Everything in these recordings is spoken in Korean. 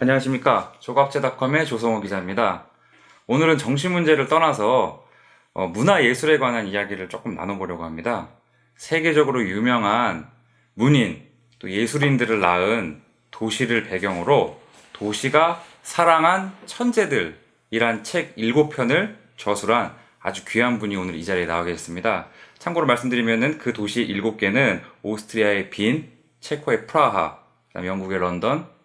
안녕하십니까. 조갑제닷컴의 조성호 기자입니다. 오늘은 정시 문제를 떠나서 문화예술에 관한 이야기를 조금 나눠보려고 합니다. 세계적으로 유명한 문인, 또 예술인들을 낳은 도시를 배경으로 도시가 사랑한 천재들이란 책 7편을 저술한 아주 귀한 분이 오늘 이 자리에 나와 계셨습니다. 참고로 말씀드리면은 그 도시 7개는 오스트리아의 빈, 체코의 프라하, 그다음에 영국의 런던,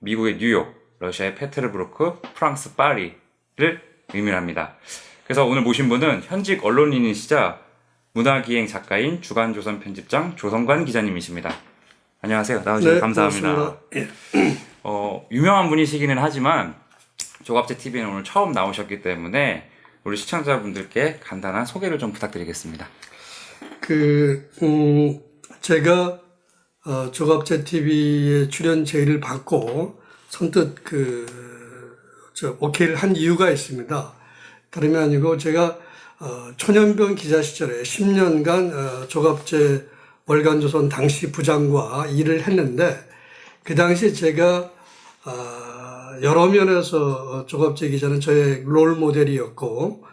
미국의 뉴욕, 러시아의 페테르부르크, 프랑스 파리를 의미합니다. 그래서 오늘 모신 분은 현직 언론인이시자 문화기행 작가인 주간조선 편집장 조성관 기자님이십니다. 안녕하세요. 나와주셔서 네, 감사합니다. 예. 유명한 분이시기는 하지만 조갑제 TV는 오늘 처음 나오셨기 때문에 우리 시청자분들께 간단한 소개를 좀 부탁드리겠습니다. 제가 조갑제 TV에 출연 제의를 받고 선뜻 오케이를 한 이유가 있습니다. 다름이 아니고 제가 초년병 기자 시절에 10년간 조갑제 월간조선 당시 부장과 일을 했는데 그 당시 제가 여러 면에서 조갑제 기자는 저의 롤 모델이었고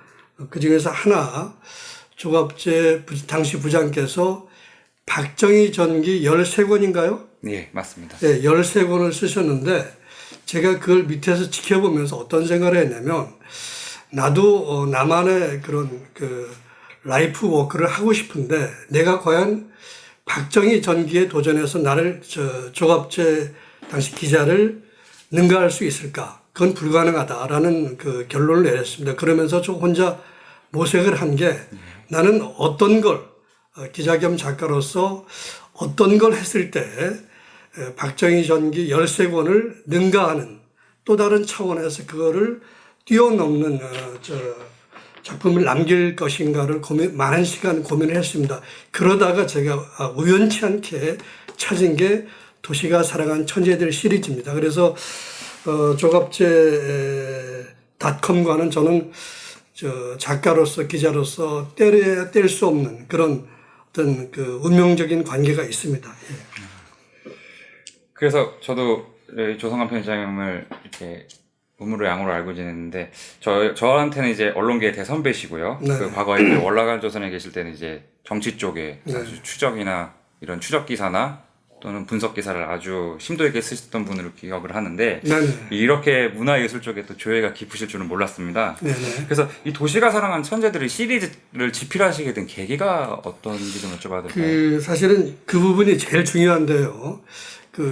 그 중에서 하나 조갑제 당시 부장께서 박정희 전기 13권인가요? 네, 맞습니다. 네, 13권을 쓰셨는데 제가 그걸 밑에서 지켜보면서 어떤 생각을 했냐면 나도 나만의 그런 라이프 워크를 하고 싶은데 내가 과연 박정희 전기에 도전해서 나를 조갑제 당시 기자를 능가할 수 있을까? 그건 불가능하다라는 결론을 내렸습니다. 그러면서 저 혼자 모색을 한 게 나는 어떤 걸 기자 겸 작가로서 어떤 걸 했을 때 박정희 전기 13권을 능가하는 또 다른 차원에서 그거를 뛰어넘는 작품을 남길 것인가를 많은 시간 고민을 했습니다. 그러다가 제가 우연치 않게 찾은 게 도시가 사랑한 천재들 시리즈입니다. 그래서 조갑제.com과는 저는 작가로서 기자로서 뗄 수 없는 그런 어떤 운명적인 관계가 있습니다. 예. 그래서 저도 조성관 편집장님을 이렇게 우물로 양으로 알고 지냈는데 저한테는 이제 언론계의 대선배시고요. 네. 과거에 월라간 조선에 계실 때는 이제 정치 쪽에 네. 아주 추적이나 이런 추적 기사나 또는 분석 기사를 아주 심도 있게 쓰셨던 분으로 기억을 하는데 네네. 이렇게 문화예술 쪽에 또 조예가 깊으실 줄은 몰랐습니다. 네네. 그래서 이 도시가 사랑한 천재들의 시리즈를 집필하시게 된 계기가 어떤지 좀 여쭤봐도 될까요? 사실은 그 부분이 제일 중요한데요.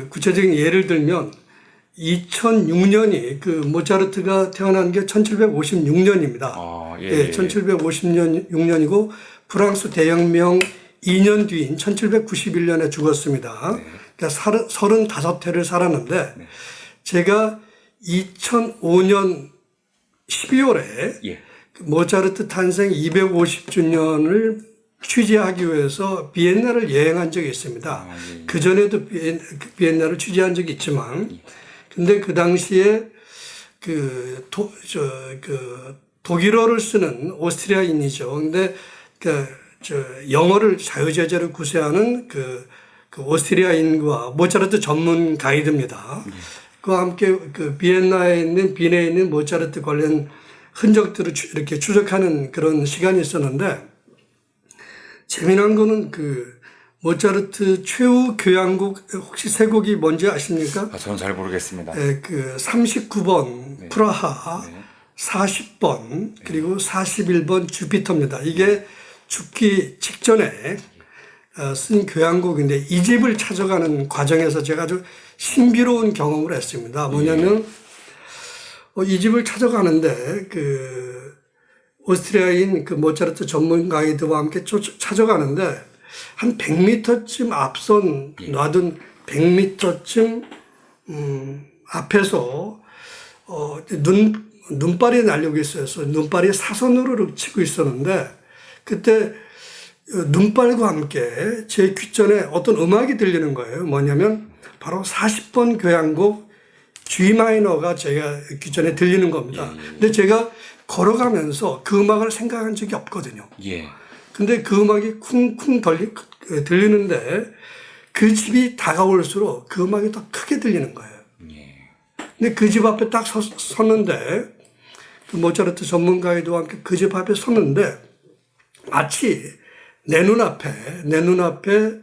구체적인 예를 들면 2006년이 모차르트가 태어난 게 1756년입니다. 예. 1756년이고 프랑스 대혁명 2년 뒤인 1791년에 죽었습니다. 네. 그러니까 35회를 살았는데 네. 제가 2005년 12월에 예. 모차르트 탄생 250주년을 취재하기 위해서 비엔나를 여행한 적이 있습니다. 예. 그 전에도 비엔나를 취재한 적이 있지만 근데 그 당시에 독일어를 쓰는 오스트리아인이죠. 근데 영어를 자유제재로 구사하는 오스트리아인과 모차르트 전문 가이드입니다. 그와 함께 비엔나에 있는 빈에 있는 모차르트 관련 흔적들을 이렇게 추적하는 그런 시간이 있었는데 재미난 거는 모차르트 최후 교향곡 혹시 세 곡이 뭔지 아십니까? 저는 잘 모르겠습니다. 39번 네. 프라하, 네. 40번 그리고 41번 주피터입니다. 이게 죽기 직전에 쓴 교향곡인데 이 집을 찾아가는 과정에서 제가 아주 신비로운 경험을 했습니다. 뭐냐면 이 집을 찾아가는데 오스트리아인 모차르트 전문 가이드와 함께 찾아가는데 한 100m쯤 앞선 놔둔 100m쯤 앞에서 눈발이 날리고 있어요. 눈발이 사선으로 치고 있었는데 그때 눈발과 함께 제 귓전에 어떤 음악이 들리는 거예요. 뭐냐면 바로 40번 교향곡 G 마이너가 제가 귓전에 들리는 겁니다. 근데 제가 걸어가면서 그 음악을 생각한 적이 없거든요. 예. 근데 그 음악이 쿵쿵 들리는데 그 집이 다가올수록 그 음악이 더 크게 들리는 거예요. 예. 근데 그 집 앞에 딱 섰는데 그 모차르트 전문가이도 함께 그 집 앞에 섰는데 마치 내 눈앞에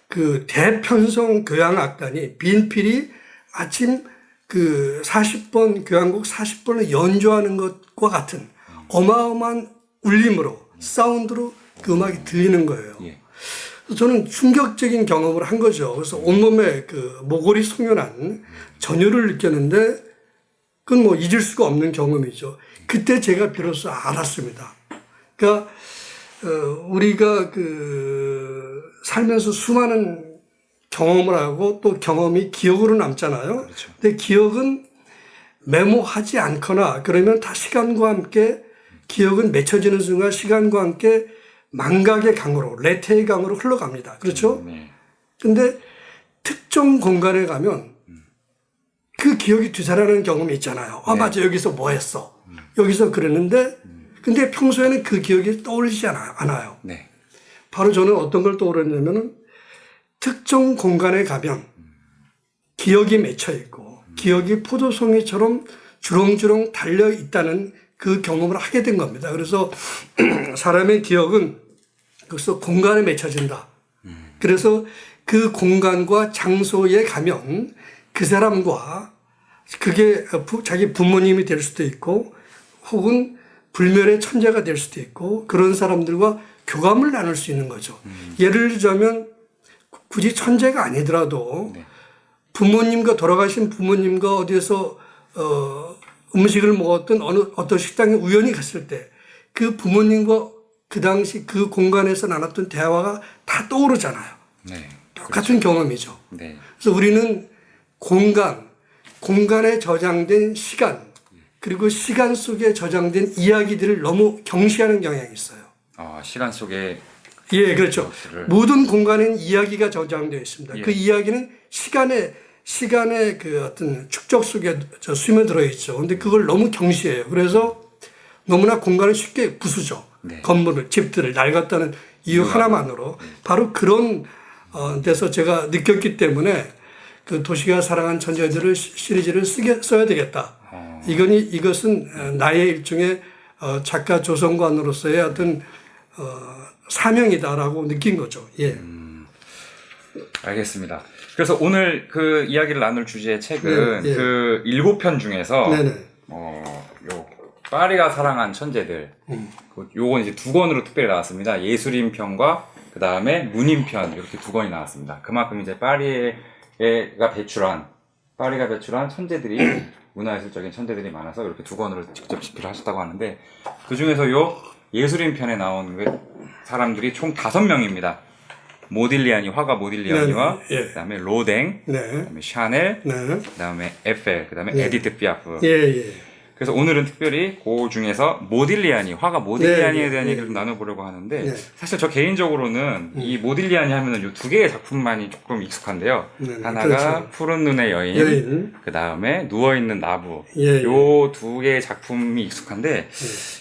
그 대편성 교향악단이 빈필이 아침 그 40번 교향곡 40번을 연주하는 것과 같은 어마어마한 울림으로 사운드로 그 음악이 들리는 거예요. 예. 그래서 저는 충격적인 경험을 한 거죠. 그래서 온몸에 그 모골이 송연한 전율을 느꼈는데 그건 뭐 잊을 수가 없는 경험이죠. 그때 제가 비로소 알았습니다. 그러니까 우리가 그 살면서 수많은 경험을 하고 또 경험이 기억으로 남잖아요. 그렇죠. 근데 기억은 메모하지 않거나 그러면 다 시간과 함께 기억은 맺혀지는 순간 시간과 함께 망각의 강으로 레테의 강으로 흘러갑니다. 그렇죠? 네. 근데 특정 공간에 가면 그 기억이 되살아나는 경험이 있잖아요. 아, 네. 맞아. 여기서 뭐 했어. 여기서 그랬는데 근데 평소에는 그 기억이 떠오르지 않아요. 네. 바로 저는 어떤 걸 떠오르냐면은 특정 공간에 가면 기억이 맺혀 있고 기억이 포도송이처럼 주렁주렁 달려 있다는 그 경험을 하게 된 겁니다. 그래서 사람의 기억은 거기서 공간에 맺혀진다. 그래서 그 공간과 장소에 가면 그 사람과 그게 자기 부모님이 될 수도 있고 혹은 불멸의 천재가 될 수도 있고 그런 사람들과 교감을 나눌 수 있는 거죠. 예를 들자면 굳이 천재가 아니더라도 네. 부모님과 돌아가신 부모님과 어디에서 음식을 먹었던 어떤 식당에 우연히 갔을 때 그 부모님과 그 당시 그 공간에서 나눴던 대화가 다 떠오르잖아요. 네. 똑같은 경험이죠. 네. 그래서 우리는 공간에 저장된 시간, 그리고 시간 속에 저장된 이야기들을 너무 경시하는 경향이 있어요. 시간 속에 예, 그렇죠. 모든 공간에는 이야기가 저장되어 있습니다. 예. 그 이야기는 시간의 그 어떤 축적 속에 스며들어 있죠. 근데 그걸 너무 경시해요. 그래서 너무나 공간을 쉽게 부수죠. 네. 건물을, 집들을 낡았다는 이유 하나만으로. 바로 그런 데서 제가 느꼈기 때문에 그 도시가 사랑한 천재들을 시리즈를 써야 되겠다. 이것은 나의 일종의 작가 조성관으로서의 어떤 사명이다라고 느낀 거죠. 예. 알겠습니다. 그래서 오늘 그 이야기를 나눌 주제의 책은 네, 예. 그 7편 중에서 네네. 요 파리가 사랑한 천재들 요건 이제 2권으로 특별히 나왔습니다. 예술인 편과 그 다음에 문인 편 이렇게 2권이 나왔습니다. 그만큼 이제 파리가 배출한 천재들이 문화예술적인 천재들이 많아서 이렇게 2권으로 직접 집필을 하셨다고 하는데 그 중에서 요 예술인 편에 나온 그 사람들이 총 5명입니다. 화가 모딜리아니와 네, 네, 예. 그다음에 로댕, 네. 그다음에 샤넬, 네. 그다음에 에펠, 그다음에 네. 에디트 피아프. 예, 예. 그래서 오늘은 특별히 그 중에서 화가 모딜리아니에 네, 대한 네, 얘기를 좀 네. 나눠보려고 하는데 네. 사실 저 개인적으로는 이 모딜리아니 하면은 요 2개의 작품만이 조금 익숙한데요. 네, 네. 하나가 그렇죠. 푸른 눈의 여인, 그 다음에 누워있는 나부. 예, 예. 요 2개의 작품이 익숙한데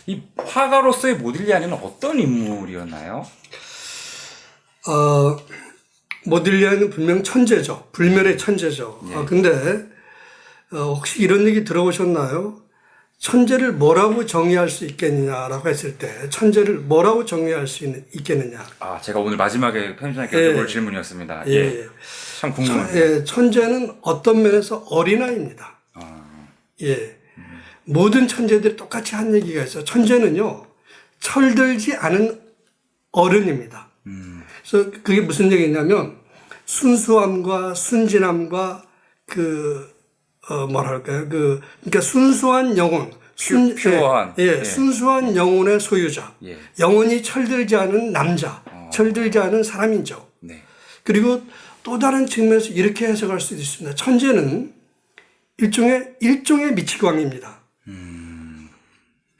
이 화가로서의 모딜리아니는 어떤 인물이었나요? 모딜리아는 분명 천재죠. 불멸의 천재죠. 예. 근데 혹시 이런 얘기 들어보셨나요? 천재를 뭐라고 정의할 수 있겠느냐라고 했을 때 천재를 뭐라고 정의할 수 있겠느냐. 제가 오늘 마지막에 편집장님께 예. 여쭤볼 질문이었습니다. 예. 예. 참 궁금해요. 예, 천재는 어떤 면에서 어린아이입니다. 예. 모든 천재들이 똑같이 한 얘기가 있어요. 천재는요, 철들지 않은 어른입니다. 그래서 그게 무슨 얘기냐면, 순수함과 순진함과 그러니까 순수한 영혼. 퓨어한. 예, 예. 순수한 영혼의 소유자. 예. 영혼이 철들지 않은 남자. 철들지 않은 사람이죠. 네. 그리고 또 다른 측면에서 이렇게 해석할 수도 있습니다. 천재는 일종의 미치광입니다.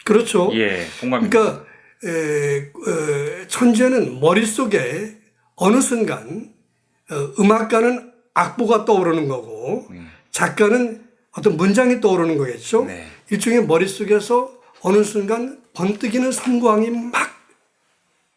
그렇죠. 예, 공감입니다. 그러니까 천재는 머릿속에 어느 순간 음악가는 악보가 떠오르는 거고 작가는 어떤 문장이 떠오르는 거겠죠. 네. 일종의 머릿속에서 어느 순간 번뜩이는 섬광이 막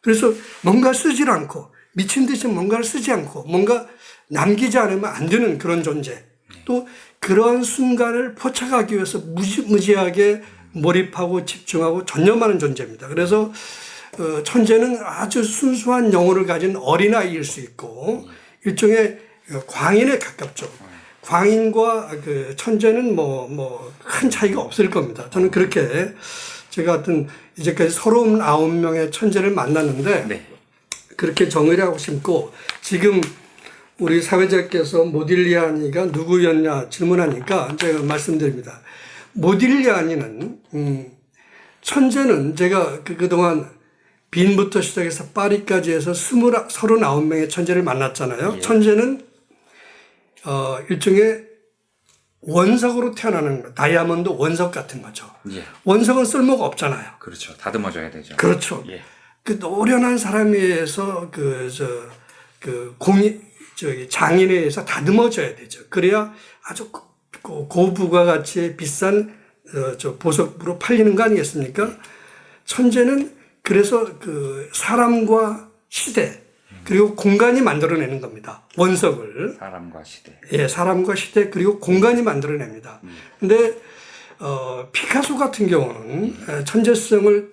그래서 뭔가 쓰질 않고 미친 듯이 뭔가를 쓰지 않고 뭔가 남기지 않으면 안 되는 그런 존재. 또 그러한 순간을 포착하기 위해서 무지하게 몰입하고 집중하고 전념하는 존재입니다. 그래서 천재는 아주 순수한 영혼을 가진 어린아이일 수 있고 일종의 광인에 가깝죠. 광인과 그 천재는 큰 차이가 없을 겁니다. 저는 그렇게 제가 하여튼 이제까지 39명의 천재를 만났는데 네. 그렇게 정의를 하고 싶고 지금 우리 사회자께서 모딜리아니가 누구였냐 질문하니까 제가 말씀드립니다. 모딜리아니는 천재는 제가 그동안 빈부터 시작해서 파리까지 해서 39명의 천재를 만났잖아요. 예. 천재는 일종의 원석으로 태어나는 거, 다이아몬드 원석 같은 거죠. 예. 원석은 쓸모가 없잖아요. 그렇죠. 다듬어줘야 되죠. 그렇죠. 예. 그 노련한 사람에 의해서 장인에 의해서 다듬어져야 되죠. 그래야 아주 고부가 가치의 비싼 보석으로 팔리는 거 아니겠습니까? 천재는 그래서 그 사람과 시대 그리고 공간이 만들어내는 겁니다. 원석을. 사람과 시대. 예, 사람과 시대 그리고 공간이 만들어냅니다. 근데 피카소 같은 경우는 천재성을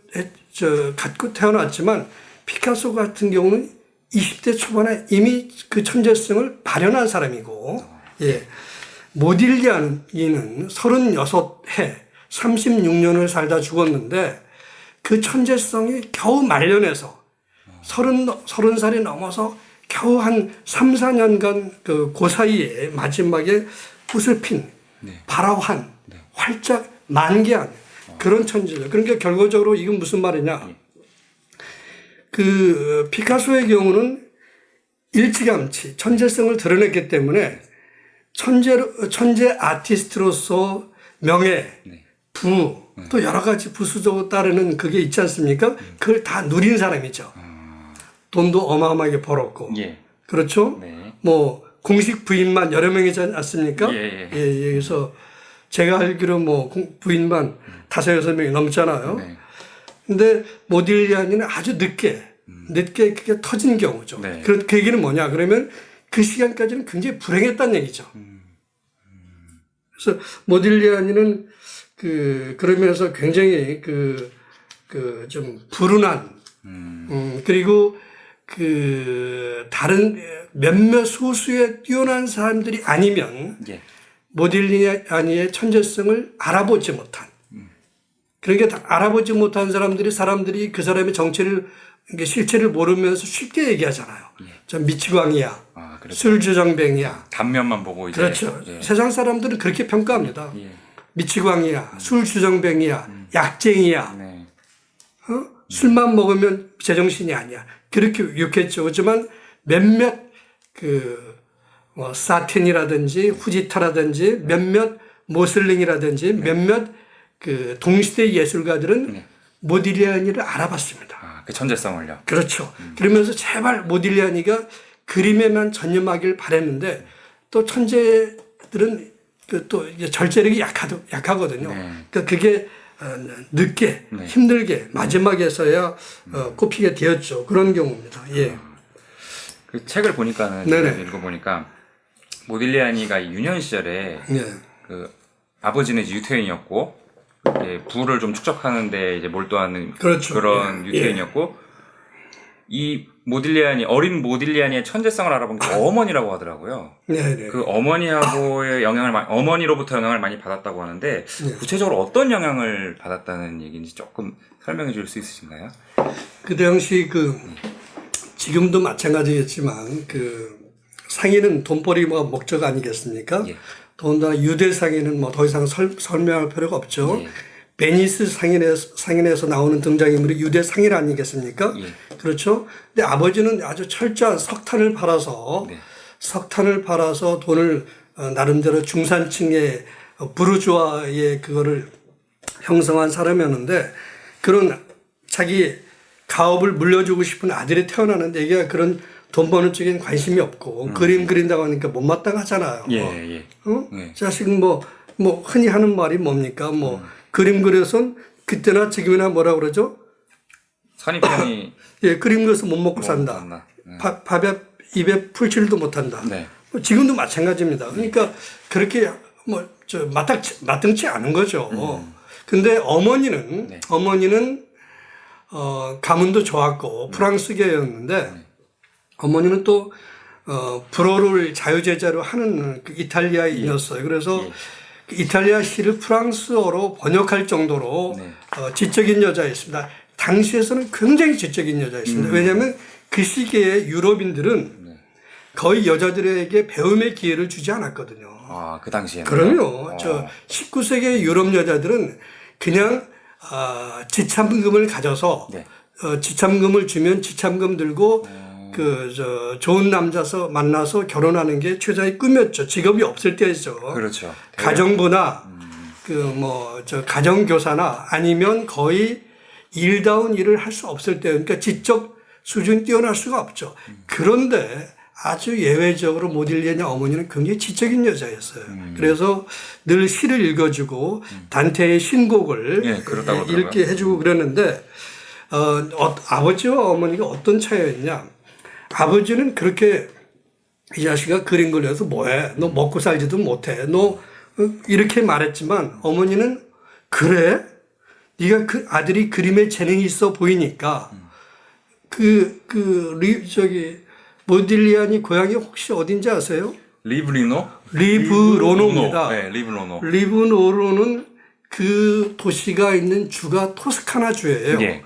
갖고 태어났지만 피카소 같은 경우는 20대 초반에 이미 그 천재성을 발현한 사람이고, 예, 모딜리아니는 36해 36년을 살다 죽었는데 그 천재성이 겨우 말년에서 30살이 넘어서 겨우 한 3, 4년간 그 사이에 마지막에 꽃을 핀 네. 발화한 활짝 만개한 그런 천재죠. 그러니까 결과적으로 이건 무슨 말이냐. 그 피카소의 경우는 일찌감치 천재성을 드러냈기 때문에 천재 아티스트로서 명예, 네. 부, 또 여러 가지 부수적으로 따르는 그게 있지 않습니까? 그걸 다 누린 사람이죠. 돈도 어마어마하게 벌었고. 예. 그렇죠? 네. 뭐, 공식 부인만 여러 명이지 않습니까? 예. 예, 그래서 제가 알기로 부인만 5, 6명이 넘잖아요. 네. 근데 모딜리아니는 아주 늦게 그게 터진 경우죠. 네. 그 얘기는 뭐냐? 그러면 그 시간까지는 굉장히 불행했다는 얘기죠. 그래서 모딜리아니는 그러면서 굉장히 좀 불운한, 그리고 다른 몇몇 소수의 뛰어난 사람들이 아니면 예. 모딜리아니의 천재성을 알아보지 못한. 그러니까 알아보지 못한 사람들이 그 사람의 실체를 모르면서 쉽게 얘기하잖아요. 저 미치광이야. 그렇죠. 술주정뱅이야. 단면만 보고 이제. 그렇죠. 예. 세상 사람들은 그렇게 평가합니다. 예. 미치광이야. 술주정뱅이야. 약쟁이야. 네. 술만 먹으면 제정신이 아니야. 그렇게 욕했죠. 하지만 몇몇 사틴이라든지 후지타라든지 몇몇 모슬링이라든지 몇몇 동시대 예술가들은 모딜리아니를 알아봤습니다. 그 천재성을요. 그렇죠. 그러면서 제발 모딜리아니가 그림에만 전념하길 바랬는데 또 천재들은 또 이제 절제력이 약하거든요. 네. 그러니까 그게 늦게 힘들게 마지막에서야 꼽히게 되었죠. 그런 경우입니다. 예. 그 책을 보니까는 네네. 읽어보니까 모딜리아니가 유년 시절에 예. 그 아버지는 이제 유태인이었고 이제 부를 좀 축적하는데 이제 몰두하는 그렇죠. 그런 예. 유태인이었고 이 어린 모딜리아니의 천재성을 알아본 게 어머니라고 하더라고요. 네. 그 어머니하고의 어머니로부터 영향을 많이 받았다고 하는데 구체적으로 어떤 영향을 받았다는 얘기인지 조금 설명해 줄 수 있으신가요? 그 당시 지금도 마찬가지겠지만 상인은 돈벌이가 목적 아니겠습니까? 예. 더군다나 유대 상인은 더 이상 설명할 필요가 없죠. 예. 베니스 상인에서 나오는 등장인물이 유대 상인 아니겠습니까? 예. 그렇죠. 근데 아버지는 아주 철저한 석탄을 팔아서 돈을 나름대로 중산층의 부르주아의 그거를 형성한 사람이었는데 그런 자기 가업을 물려주고 싶은 아들이 태어나는데 얘가 그런 돈 버는 쪽엔 관심이 없고 그림 그린다고 하니까 못마땅하잖아요. 예. 자식은 흔히 하는 말이 뭡니까? 그림 그려선 그때나 지금이나 뭐라 그러죠? 선입견이 예, 그림 그려서 못 먹고 산다. 네. 밥에 입에 풀칠도 못한다. 네. 지금도 마찬가지입니다. 그러니까 그렇게 마땅치 않은 거죠. 근데 어머니는 네. 가문도 좋았고 프랑스계였는데 어머니는 또 불어를 자유제자로 하는 그 이탈리아인이었어요. 그래서 예. 그 이탈리아 시를 프랑스어로 번역할 정도로 네. 지적인 여자였습니다. 당시에서는 굉장히 지적인 여자였습니다. 왜냐하면 그 시기에 유럽인들은 네. 거의 여자들에게 배움의 기회를 주지 않았거든요. 아, 그 당시에는. 그럼요. 19세기 유럽 여자들은 그냥 지참금을 가져서 네. 지참금을 주면 지참금 들고 좋은 남자서 만나서 결혼하는 게 최자의 꿈이었죠. 직업이 없을 때죠. 그렇죠. 가정부나 가정교사나 아니면 거의 일다운 일을 할 수 없을 때, 그러니까 지적 수준이 뛰어날 수가 없죠. 그런데 아주 예외적으로 모딜리아니 어머니는 굉장히 지적인 여자였어요. 그래서 늘 시를 읽어주고 단테의 신곡을 예, 그렇다고 읽게 해주고 그랬는데 아버지와 어머니가 어떤 차이였냐? 아버지는 그렇게 이 자식아 그림 그려서 뭐해? 너 먹고 살지도 못해. 너 이렇게 말했지만 어머니는 그래? 네가 그 아들이 그림에 재능이 있어 보이니까 모딜리아니 고향이 혹시 어딘지 아세요? 리브리노? 리브로노입니다. 네, 리브로노. 리브로노는 그 도시가 있는 주가 토스카나 주예요. 예.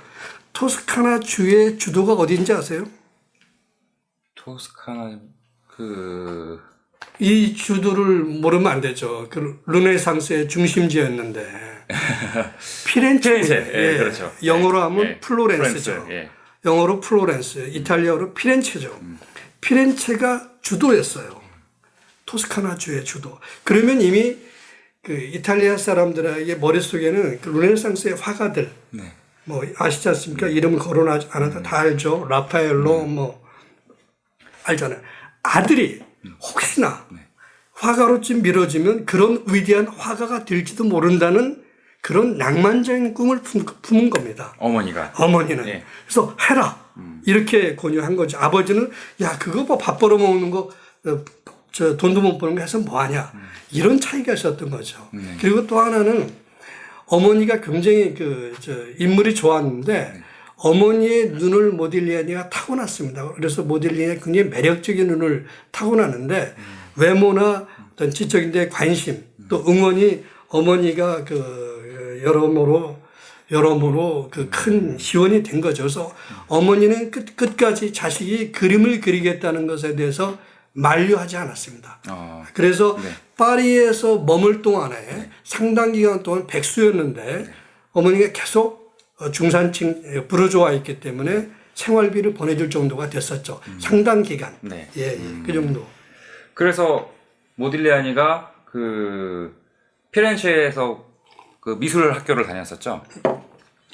토스카나 주의 주도가 어딘지 아세요? 토스카나 이 주도를 모르면 안 되죠. 그 르네상스의 중심지였는데 피렌체. 예, 그렇죠. 영어로 하면 예. 플로렌스죠. 예. 영어로 플로렌스, 이탈리아로 피렌체죠. 피렌체가 주도였어요. 토스카나 주의 주도. 그러면 이미 그 이탈리아 사람들에게 머릿속에는 그 르네상스의 화가들 네. 뭐 아시지 않습니까? 이름 거론하지 않아도 다 알죠. 라파엘로 뭐 알잖아요. 아들이 혹시나 화가로 좀 밀어지면 그런 위대한 화가가 될지도 모른다는 그런 낭만적인 꿈을 품은 겁니다. 어머니는. 예. 그래서 해라. 이렇게 권유한 거죠. 아버지는 야 그거 뭐 밥 벌어먹는 거 돈도 못 버는 거 해서 뭐하냐. 이런 차이가 있었던 거죠. 그리고 또 하나는 어머니가 굉장히 인물이 좋았는데 어머니의 눈을 모딜리아니가 타고났습니다. 그래서 모딜리아니가 굉장히 매력적인 눈을 타고나는데 외모나 어떤 지적인 데 관심 또 응원이 어머니가 여러모로 그 큰 지원이 된 거죠. 그래서 어머니는 끝까지 자식이 그림을 그리겠다는 것에 대해서 만류하지 않았습니다. 그래서 네. 파리에서 머물 동안에 상당 기간 동안 백수였는데 어머니가 계속 중산층 부르주아였기 때문에 생활비를 보내줄 정도가 됐었죠. 상당 기간. 네. 그 정도. 그래서 모딜리아니가 피렌체에서 그 미술 학교를 다녔었죠.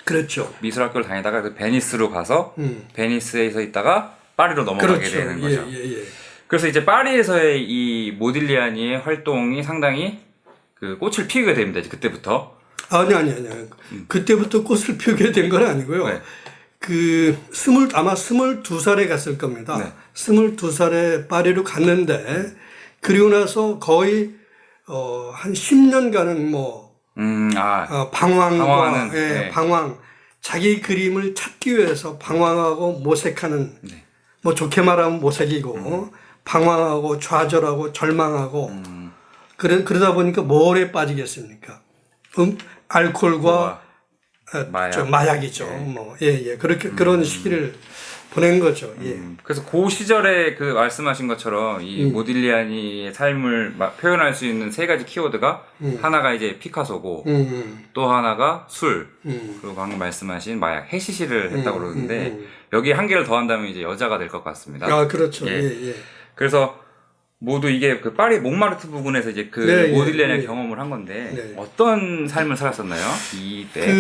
그렇죠. 미술 학교를 다니다가 베니스로 가서 베니스에서 있다가 파리로 넘어가게 그렇죠. 되는 거죠. 예. 그래서 이제 파리에서의 이 모딜리아니의 활동이 상당히 꽃을 피우게 됩니다. 이제 그때부터. 아니. 그때부터 꽃을 피우게 된 건 아니고요. 네. 아마 22살에 갔을 겁니다. 네. 22살에 파리로 갔는데, 그리고 나서 거의, 한 10년간은 방황과, 네. 방황. 자기 그림을 찾기 위해서 방황하고 모색하는, 네. 좋게 말하면 모색이고, 방황하고 좌절하고 절망하고, 그러다 보니까 뭘에 빠지겠습니까? 알코올과 마약이죠. 그렇게 그런 시기를 보낸 거죠. 그래서 그 시절에 말씀하신 것처럼 이 모딜리아니의 삶을 표현할 수 있는 세 가지 키워드가 하나가 이제 피카소고 또 하나가 술 그리고 방금 말씀하신 마약 해시시를 했다고 그러는데 여기 한 개를 더한다면 이제 여자가 될 것 같습니다. 아 그렇죠. 그래서 모두 이게 파리 몽마르트 부근에서 이제 모딜리아니의 경험을 한 건데 어떤 삶을 살았었나요? 이때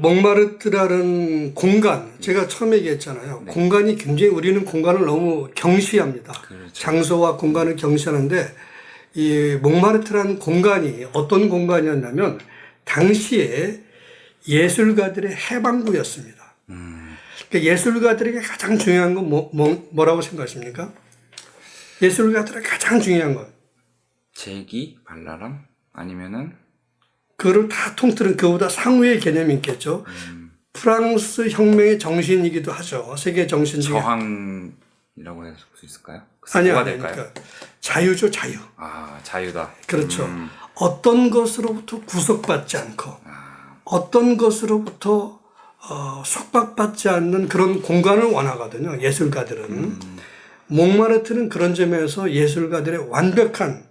몽마르트라는 공간 제가 처음 얘기했잖아요. 공간이 굉장히 우리는 공간을 너무 경시합니다. 그렇죠. 장소와 공간을 경시하는데 이 몽마르트라는 공간이 어떤 공간이었냐면 당시에 예술가들의 해방구였습니다. 그러니까 예술가들에게 가장 중요한 건 뭐라고 생각하십니까? 예술가들의 가장 중요한 건 재기, 발랄함 아니면은 그거를 다 통틀은 그보다 상위의 개념이 있겠죠. 프랑스 혁명의 정신이기도 하죠. 세계 정신 중에. 저항이라고 할 수 있을까요? 아니요. 뭐가 될까요? 그러니까 자유죠, 자유. 아, 자유다. 그렇죠. 어떤 것으로부터 구속받지 않고 어떤 것으로부터 속박받지 않는 그런 공간을 원하거든요. 예술가들은. 몽마르트는 그런 점에서 예술가들의 완벽한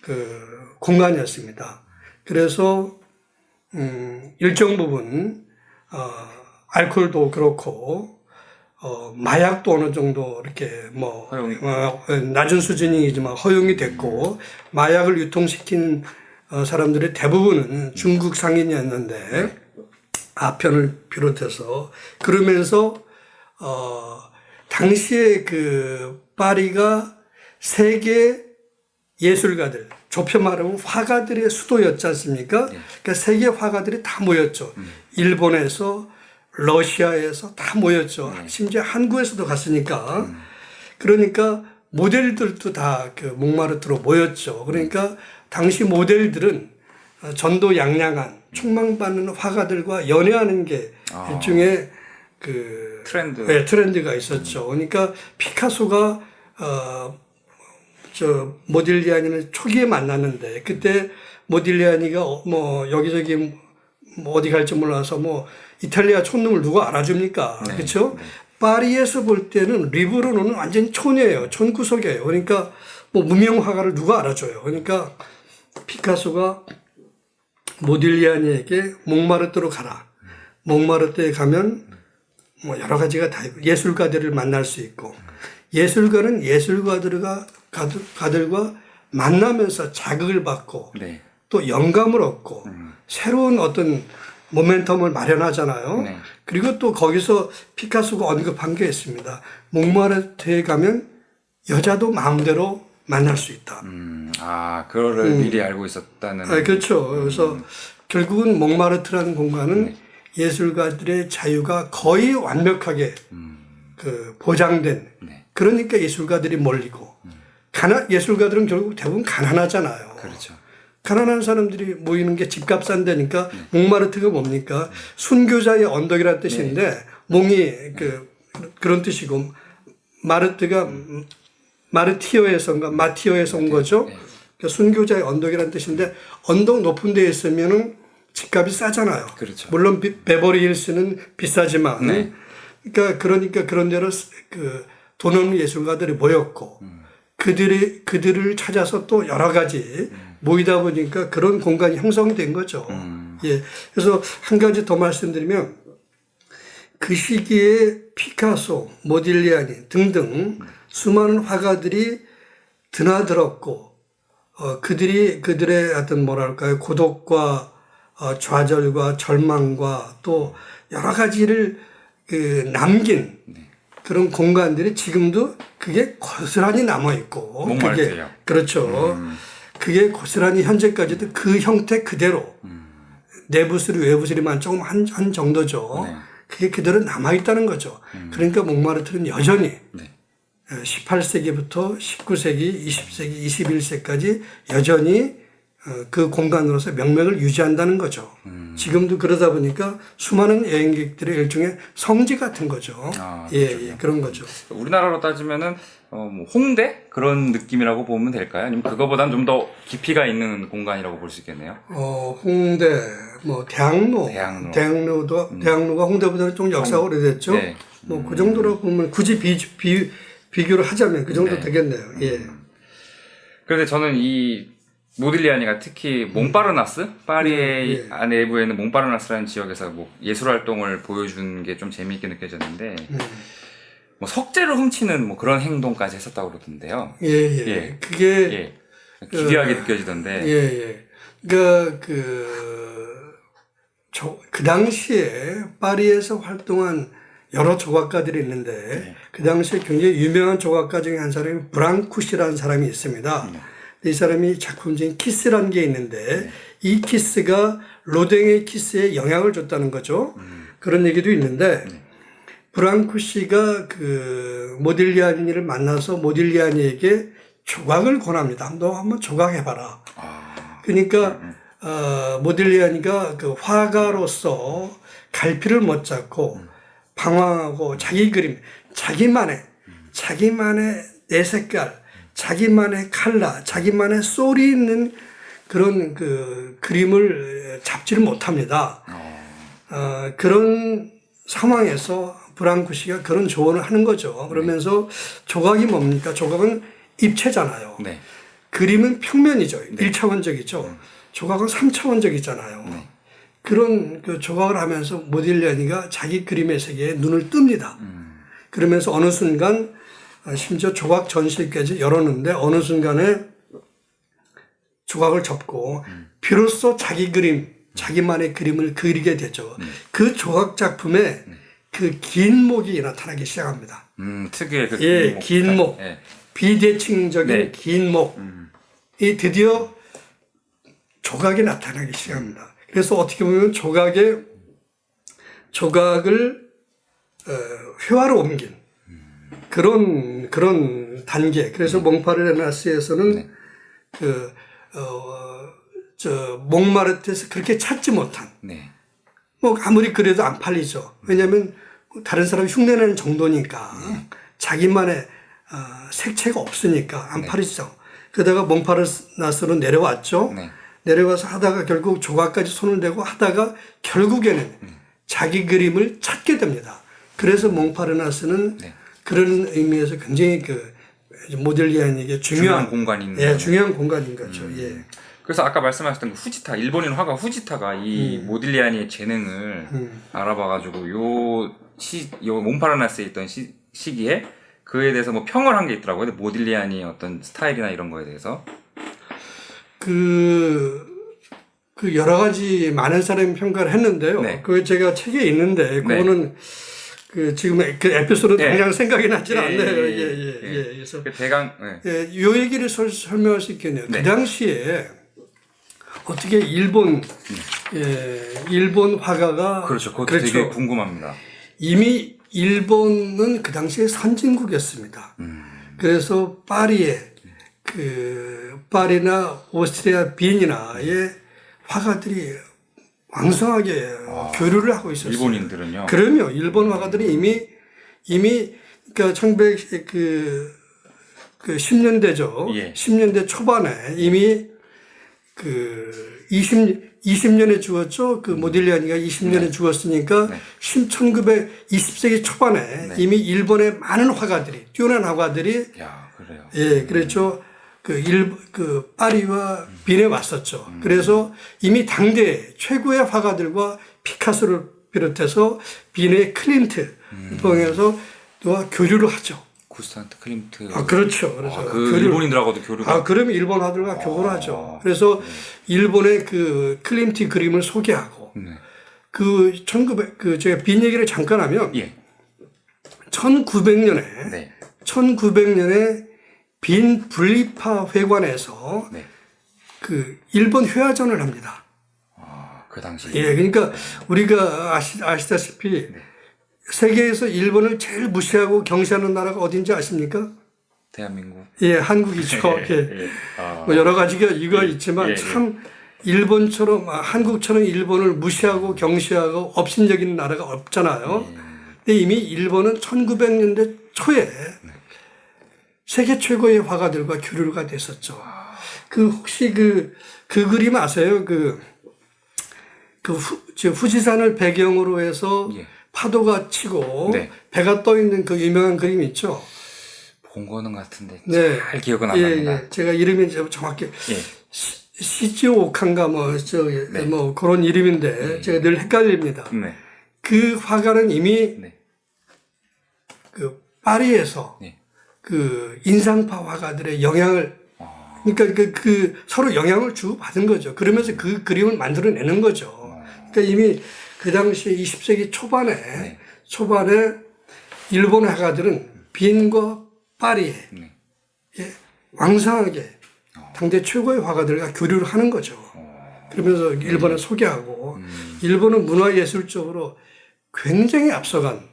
그 공간이었습니다. 그래서 일정 부분 알코올도 그렇고 마약도 어느 정도 이렇게 뭐 낮은 수준이지만 허용이 됐고 마약을 유통시킨 사람들의 대부분은 중국 상인이었는데 아편을 비롯해서 그러면서 당시에 그 파리가 세계 예술가들 좁혀 말하면 화가들의 수도였지 않습니까? 그러니까 세계 화가들이 다 모였죠. 일본에서 러시아에서 다 모였죠. 심지어 한국에서도 갔으니까. 그러니까 모델들도 다 그 몽마르트로 모였죠. 그러니까 당시 모델들은 전도양양한 촉망받는 화가들과 연애하는 게 일종의 그 트렌드. 네, 트렌드가 있었죠. 그러니까 피카소가 모딜리아니를 초기에 만났는데 그때 모딜리아니가 뭐 여기저기 뭐 어디 갈지 몰라서 뭐 이탈리아 촌놈을 누가 알아줍니까? 네. 그렇죠? 파리에서 볼 때는 리브르노는 완전 촌이에요. 촌구석이에요. 그러니까 뭐 무명 화가를 누가 알아줘요. 그러니까 피카소가 모딜리아니에게 몽마르트로 가라. 몽마르트에 가면 뭐 여러 가지가 다 있고 예술가들을 만날 수 있고 예술가는 예술가들과 만나면서 자극을 받고 네. 또 영감을 얻고 새로운 어떤 모멘텀을 마련하잖아요. 네. 그리고 또 거기서 피카소가 언급한 게 있습니다. 몽마르트에 가면 여자도 마음대로 만날 수 있다. 그거를 미리 알고 있었다는. 그렇죠. 그래서 결국은 몽마르트라는 공간은 예술가들의 자유가 거의 완벽하게 그 보장된. 네. 그러니까 예술가들이 몰리고 예술가들은 결국 대부분 가난하잖아요. 그렇죠. 가난한 사람들이 모이는 게 집값 싼 데니까 몽마르트가 뭡니까? 순교자의 언덕이라는 뜻인데 몽이 그런 뜻이고 마르트가 마르티어에서인가 마티어에서 온 거죠. 그러니까 순교자의 언덕이라는 뜻인데 언덕 높은 데에 있으면은 집값이 싸잖아요. 그렇죠. 물론 베버리 힐스는 비싸지만 네. 그러니까 그런 데로 돈 없는 예술가들이 모였고 그들을 찾아서 또 여러 가지 모이다 보니까 그런 공간이 형성된 거죠. 예. 그래서 한 가지 더 말씀드리면 그 시기에 피카소, 모딜리아니 등등 수많은 화가들이 드나들었고 그들의 어떤 뭐랄까요 고독과 좌절과 절망과 또 여러 가지를 남긴 그런 공간들이 지금도 그게 고스란히 남아있고. 몽마르트요. 그렇죠. 그게 고스란히 현재까지도 그 형태 그대로 내부수리 외부수리만 조금 한 정도죠. 네. 그게 그대로 남아있다는 거죠. 그러니까 몽마르트는 여전히 18세기부터 19세기, 20세기, 21세기까지 여전히 그 공간으로서 명맥을 유지한다는 거죠. 지금도 그러다 보니까 수많은 여행객들의 일종의 성지 같은 거죠. 예, 그런 거죠. 우리나라로 따지면은 뭐 홍대 그런 느낌이라고 보면 될까요? 아니면 그거보단 좀 더 깊이가 있는 공간이라고 볼 수 있겠네요. 홍대, 뭐 대학로가 홍대보다는 좀 역사가 오래됐죠. 네. 뭐 그 정도로 보면 굳이 비교를 하자면 그 정도 네. 되겠네요. 예. 그런데 저는 이 모딜리아니가 특히 몽파르나스 파리의 내부에는 몽파르나스라는 지역에서 뭐 예술 활동을 보여준 게 좀 재미있게 느껴졌는데 뭐 석재를 훔치는 뭐 그런 행동까지 했었다고 그러던데요. 예. 그게 기괴하게 느껴지던데. 예. 그러니까 그 당시에 파리에서 활동한 여러 조각가들이 있는데 그 당시에 굉장히 유명한 조각가 중에 한 사람이 브랑쿠시라는 사람이 있습니다. 이 사람이 작품 중에 키스라는 게 있는데 이 키스가 로댕의 키스에 영향을 줬다는 거죠. 그런 얘기도 있는데 브랑쿠시가 그 모딜리아니를 만나서 모딜리아니에게 조각을 권합니다. 너 한번 조각해봐라. 그러니까 모딜리아니가 그 화가로서 갈피를 못 잡고 방황하고 자기 그림, 자기만의 내 색깔, 자기만의 컬러, 자기만의 소리 있는 그런 그 그림을 잡지를 못합니다. 그런 상황에서 브랑쿠시가 그런 조언을 하는 거죠. 그러면서 조각이 뭡니까? 조각은 입체잖아요. 네. 그림은 평면이죠. 네. 1차원적이죠. 조각은 3차원적이잖아요. 그런 그 조각을 하면서 모딜리아니가 자기 그림의 세계에 눈을 뜹니다. 그러면서 어느 순간 심지어 조각 전시까지 열었는데 어느 순간에 조각을 접고 비로소 자기 그림, 자기만의 그림을 그리게 되죠. 그 조각 작품에 그 긴 목이 나타나기 시작합니다. 특유의 그 예, 긴 목. 예. 비대칭적인 네. 긴 목이 드디어 조각이 나타나기 시작합니다. 그래서 어떻게 보면 조각을 회화로 옮긴 그런 단계. 그래서 몽파르나스에서는 몽마르트에서 그렇게 찾지 못한 네. 뭐 아무리 그래도 안 팔리죠. 왜냐하면 다른 사람 흉내내는 정도니까 자기만의 색채가 없으니까 안 팔리죠. 그러다가 몽파르나스로 내려왔죠. 네. 내려와서 하다가 결국 조각까지 손을 대고 하다가 결국에는 자기 그림을 찾게 됩니다. 그래서 몽파르나스는 네. 그런 의미에서 굉장히 그 모딜리아니에게 중요한 공간인 예, 중요한 공간인 거죠. 예. 그래서 아까 말씀하셨던 그 후지타, 일본인 화가 후지타가 이 모딜리아니의 재능을 알아봐가지고 요 몽파르나스에 있던 시기에 그에 대해서 뭐 평을 한 게 있더라고요. 모딜리아니의 어떤 스타일이나 이런 거에 대해서. 그 여러 가지 많은 사람이 평가를 했는데요. 네. 그거 제가 책에 있는데 그거는 그 지금 그 에피소드 네. 당장 생각이 나질 예, 않네요. 예, 예. 그래서 그 대강. 예. 요 얘기를 설명할 수 있겠네요. 네. 그 당시에 어떻게 일본 화가가 그렇죠. 그것도 되게 궁금합니다. 이미 일본은 그 당시에 선진국이었습니다. 그래서 파리나 오스트리아 비엔나의 화가들이 왕성하게 교류를 하고 있었어요. 일본인들은요. 그러면 일본 화가들이 이미 그러니까 10년대죠. 예. 10년대 초반에 이미 20년에 죽었죠. 그 모딜리아니가 20년에 죽었으니까 1920세기 초반에 이미 일본의 많은 화가들이, 뛰어난 화가들이 그래요. 예, 그렇죠. 파리와 빈에 왔었죠. 그래서 이미 당대 최고의 화가들과 피카소를 비롯해서 빈의 클림트 통해서 또 교류를 하죠. 구스탄트 클림트. 그렇죠. 그래서 그 일본인들하고도 교류가. 그러면 일본 화들과 교류를 하죠. 그래서 일본의 그 클림트 그림을 소개하고 제가 빈 얘기를 잠깐 하면 1900년에 빈 분리파 회관에서 그 일본 회화전을 합니다. 그 당시. 예, 그러니까 우리가 아시다시피 세계에서 일본을 제일 무시하고 경시하는 나라가 어딘지 아십니까? 대한민국. 예, 한국이죠. 예. 뭐 여러 가지가 이유가 있지만 참 일본처럼 한국처럼 일본을 무시하고 경시하고 업신여기는 나라가 없잖아요. 근데 이미 일본은 1900년대 초에 세계 최고의 화가들과 교류가 됐었죠. 혹시 그 그림 아세요? 후지산을 배경으로 해서 파도가 치고 배가 떠 있는 그 유명한 그림 있죠? 본 거는 같은데 네. 잘 기억은 안 납니다. 제가 이름이 정확히 시즈오 오칸가 뭐 그런 이름인데 제가 늘 헷갈립니다. 그 화가는 이미 그 파리에서 그 인상파 화가들의 영향을 그러니까 서로 영향을 주고 받은 거죠. 그러면서 그 그림을 만들어내는 거죠. 그러니까 이미 그 당시에 20세기 초반에 일본 화가들은 빈과 파리에 왕성하게 당대 최고의 화가들과 교류를 하는 거죠. 그러면서 일본을 소개하고 일본은 문화예술적으로 굉장히 앞서간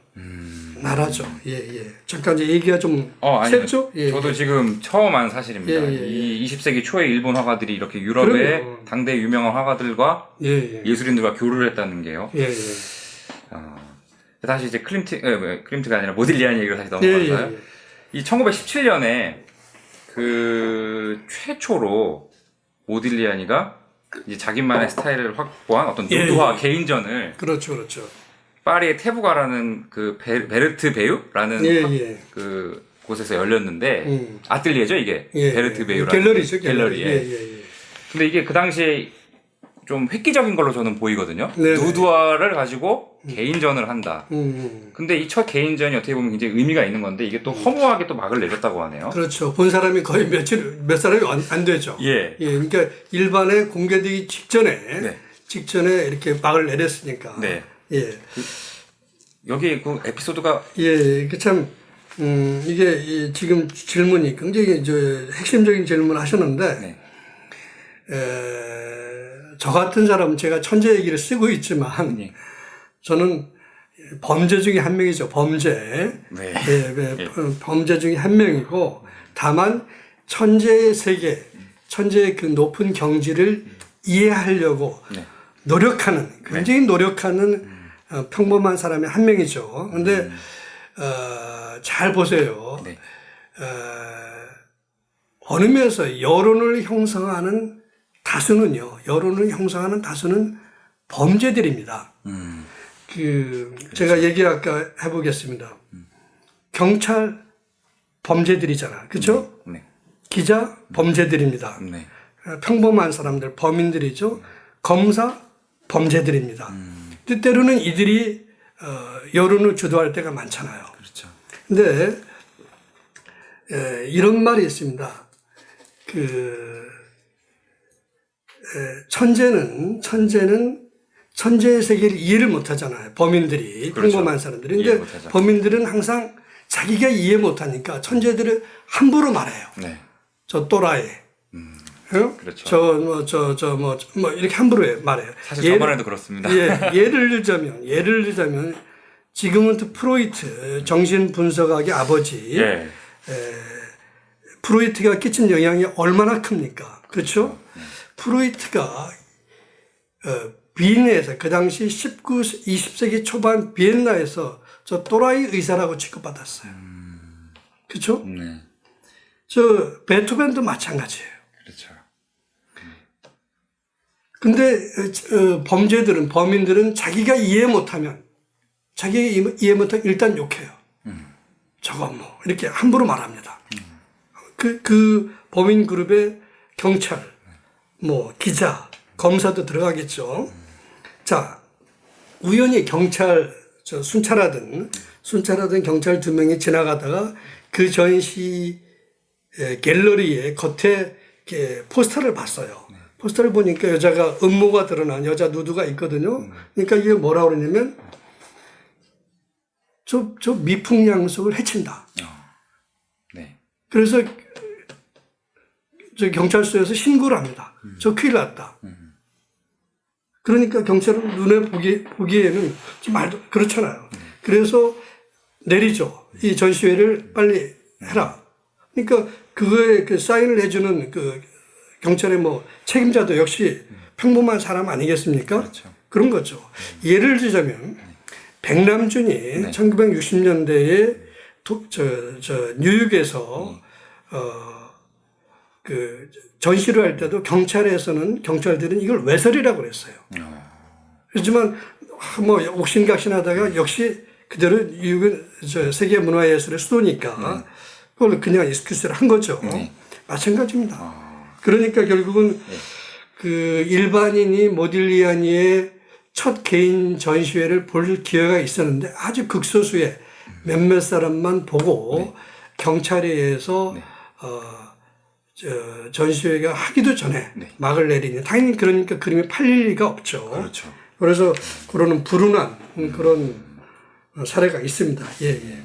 나라죠. 예, 예. 잠깐 이제 얘기가 좀 아니요. 셌죠? 예, 저도 예. 지금 처음 한 사실입니다. 예, 예, 예. 이 20세기 초에 일본 화가들이 이렇게 유럽의 그럼요. 당대 유명한 화가들과 예, 예. 예술인들과 교류를 했다는 게요. 예, 예. 다시 이제 클림트가 아니라 모딜리아니 얘기로 다시 예, 예, 넘어가서요. 예. 이 1917년에 그 최초로 모딜리아니가 이제 자기만의 스타일을 확보한 어떤 예, 누드화 예. 개인전을 그렇죠, 그렇죠. 파리의 테부가라는 그 베르트 베유라는 예, 예. 그 곳에서 열렸는데 음. 아틀리에죠 이게 예, 베르트 예. 베유라는 갤러리죠, 갤러리. 예, 예, 예. 근데 이게 그 당시에 좀 획기적인 걸로 저는 보이거든요. 네네. 누드화를 가지고 개인전을 한다. 근데 이 첫 개인전이 어떻게 보면 굉장히 의미가 있는 건데 이게 또 허무하게 또 막을 내렸다고 하네요. 그렇죠. 본 사람이 거의 몇 사람이 안 되죠. 예. 예, 그러니까 일반에 공개되기 직전에 네. 이렇게 막을 내렸으니까. 네. 예. 여기 그 에피소드가 예, 그 참, 이게 지금 질문이 굉장히 핵심적인 질문을 하셨는데, 네. 저 같은 사람은 제가 천재 얘기를 쓰고 있지만, 네. 저는 범죄 중에 한 명이죠. 범죄. 네. 범죄 중에 한 명이고, 다만 천재의 세계, 천재의 그 높은 경지를 이해하려고 네. 노력하는, 굉장히 노력하는 평범한 사람의 한 명이죠. 근데, 잘 보세요. 네. 어느 면에서 여론을 형성하는 여론을 형성하는 다수는 범죄들입니다. 제가 얘기 아까 해보겠습니다. 경찰 범죄들이잖아. 그죠? 네. 기자 범죄들입니다. 네. 평범한 사람들 범인들이죠. 검사 범죄들입니다. 때때로는 이들이 여론을 주도할 때가 많잖아요. 그렇죠. 근데 이런 말이 있습니다. 천재는 천재의 세계를 이해를 못 하잖아요. 범인들이, 그렇죠. 평범한 사람들이. 이해 근데 못하죠. 범인들은 항상 자기가 이해 못 하니까 천재들을 함부로 말해요. 네. 저 또라이. 어? 그렇죠. 이렇게 함부로 말해요. 사실 저번에도 그렇습니다. 예를 들자면, 지그문트 프로이트, 정신분석학의 아버지. 예. 프로이트가 끼친 영향이 얼마나 큽니까? 그렇죠? 프로이트가 비엔나에서 그 당시 20세기 초반 비엔나에서 저 또라이 의사라고 취급받았어요. 그렇죠? 네. 저 베토벤도 마찬가지예요. 그렇죠. 근데 범인들은 자기가 이해 못하면 일단 욕해요. 저거 뭐 이렇게 함부로 말합니다. 그 범인 그룹에 경찰, 기자, 검사도 들어가겠죠. 자, 우연히 순찰하던 경찰 2명이 지나가다가 그 전시 갤러리의 겉에 이렇게 포스터를 봤어요. 포스터를 보니까 여자가 음모가 드러난 여자 누드가 있거든요. 그러니까 이게 뭐라고 그러냐면 저 미풍양속을 해친다. 네. 그래서 저 경찰서에서 신고를 합니다. 저 큰일 났다. 그러니까 경찰은 눈에 보기에는 좀 말도 그렇잖아요. 그래서 내리죠. 이 전시회를 빨리 해라. 그러니까 그거에 그 사인을 해주는 그 경찰의 책임자도 역시 평범한 사람 아니겠습니까? 그렇죠. 그런 거죠. 예를 들자면 백남준이 1960년대에 뉴욕에서 그 전시를 할 때도 경찰들은 이걸 외설이라고 그랬어요. 하지만 옥신각신하다가 역시 그대로 뉴욕은 세계 문화예술의 수도니까 그걸 그냥 익스큐스를 한 거죠. 마찬가지입니다. 그러니까 결국은 그 일반인이 모딜리아니의 첫 개인 전시회를 볼 기회가 있었는데 아주 극소수의 몇몇 사람만 보고 경찰에 의해서 전시회가 하기도 전에 막을 내리니 당연히 그러니까 그림이 팔릴 리가 없죠. 그렇죠. 그래서 그러는 불운한 그런 사례가 있습니다. 예.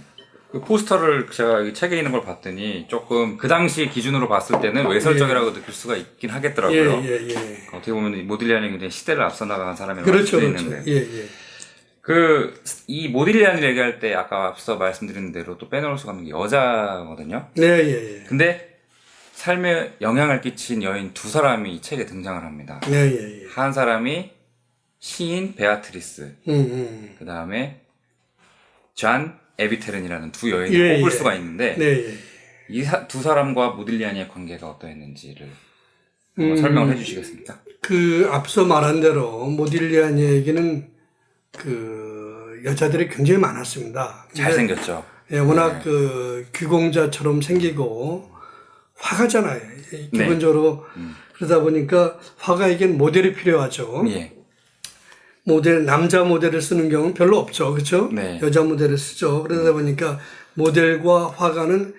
그 포스터를 제가 이 책에 있는 걸 봤더니 조금 그 당시 기준으로 봤을 때는 외설적이라고 느낄 수가 있긴 하겠더라고요. 예. 어떻게 보면 모딜리아니는 굉장히 시대를 앞서 나가는 사람이라고 그렇죠. 할 수도 있는데. 예. 이 모딜리아니를 얘기할 때 아까 앞서 말씀드린 대로 또 빼놓을 수가 없는 게 여자거든요. 네, 예, 예. 근데 삶에 영향을 끼친 여인 두 사람이 이 책에 등장을 합니다. 네, 예, 예. 한 사람이 시인 베아트리스, 그 다음에 잔 에비테른이라는 두 여인을 예, 꼽을 예. 수가 있는데 네, 예. 이 두 사람과 모딜리아니의 관계가 어떠했는지를 한번 설명을 해주시겠습니까? 그 앞서 말한 대로 모딜리아니에게는 그 여자들이 굉장히 많았습니다. 근데 잘생겼죠. 예, 워낙 그 귀공자처럼 생기고 화가잖아요. 기본적으로 그러다 보니까 화가에겐 모델이 필요하죠. 예. 남자 모델을 쓰는 경우는 별로 없죠. 그렇죠? 네. 여자 모델을 쓰죠. 그러다 보니까 모델과 화가는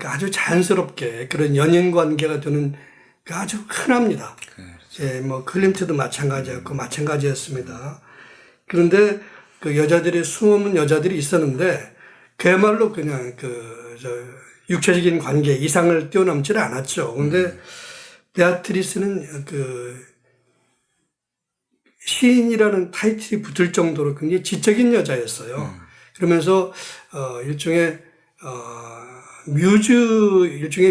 아주 자연스럽게 그런 연인 관계가 되는 그 아주 흔합니다. 예, 뭐 클림트도 마찬가지였습니다. 그런데 그 여자들이 수없는 여자들이 있었는데 그야말로 그냥 육체적인 관계 이상을 뛰어넘지를 않았죠. 근데 베아트리스는 그 시인이라는 타이틀이 붙을 정도로 굉장히 지적인 여자였어요. 그러면서 일종의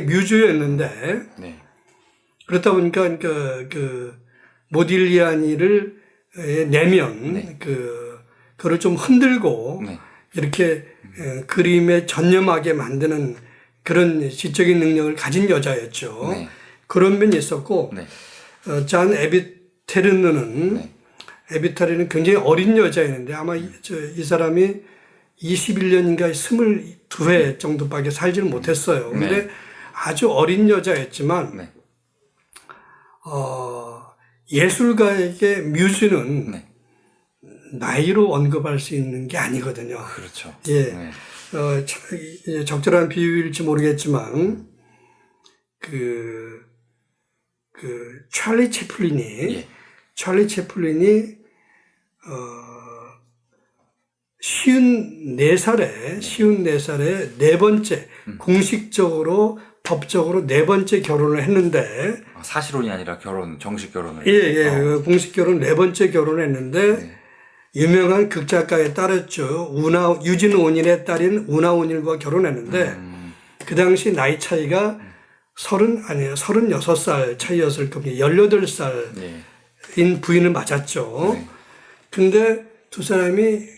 뮤즈였는데 네. 그렇다 보니까 그 모딜리아니를 내면 네. 그걸 좀 흔들고 네. 이렇게 그림에 전념하게 만드는 그런 지적인 능력을 가진 여자였죠. 네. 그런 면이 있었고 네. 잔 에비테르는 네. 에비타리는 굉장히 어린 여자였는데 아마 이 사람이 21년인가 22회 정도밖에 살지는 못했어요. 근데 네. 아주 어린 여자였지만 네. 예술가에게 뮤즈는 네. 나이로 언급할 수 있는 게 아니거든요. 그렇죠. 예. 네. 적절한 비유일지 모르겠지만 찰리 채플린이 예. 54살에 네 번째 공식적으로 법적으로 네 번째 결혼을 했는데 사실혼이 아니라 정식 결혼을. 예. 공식 결혼 네 번째 결혼을 했는데 네. 유명한 극작가에 따랐죠. 유진 온일의 딸인 우나 온일과 결혼했는데 그 당시 나이 차이가 36살 차이였을 겁니다. 18살인 네. 부인을 맞았죠. 네. 근데 두 사람이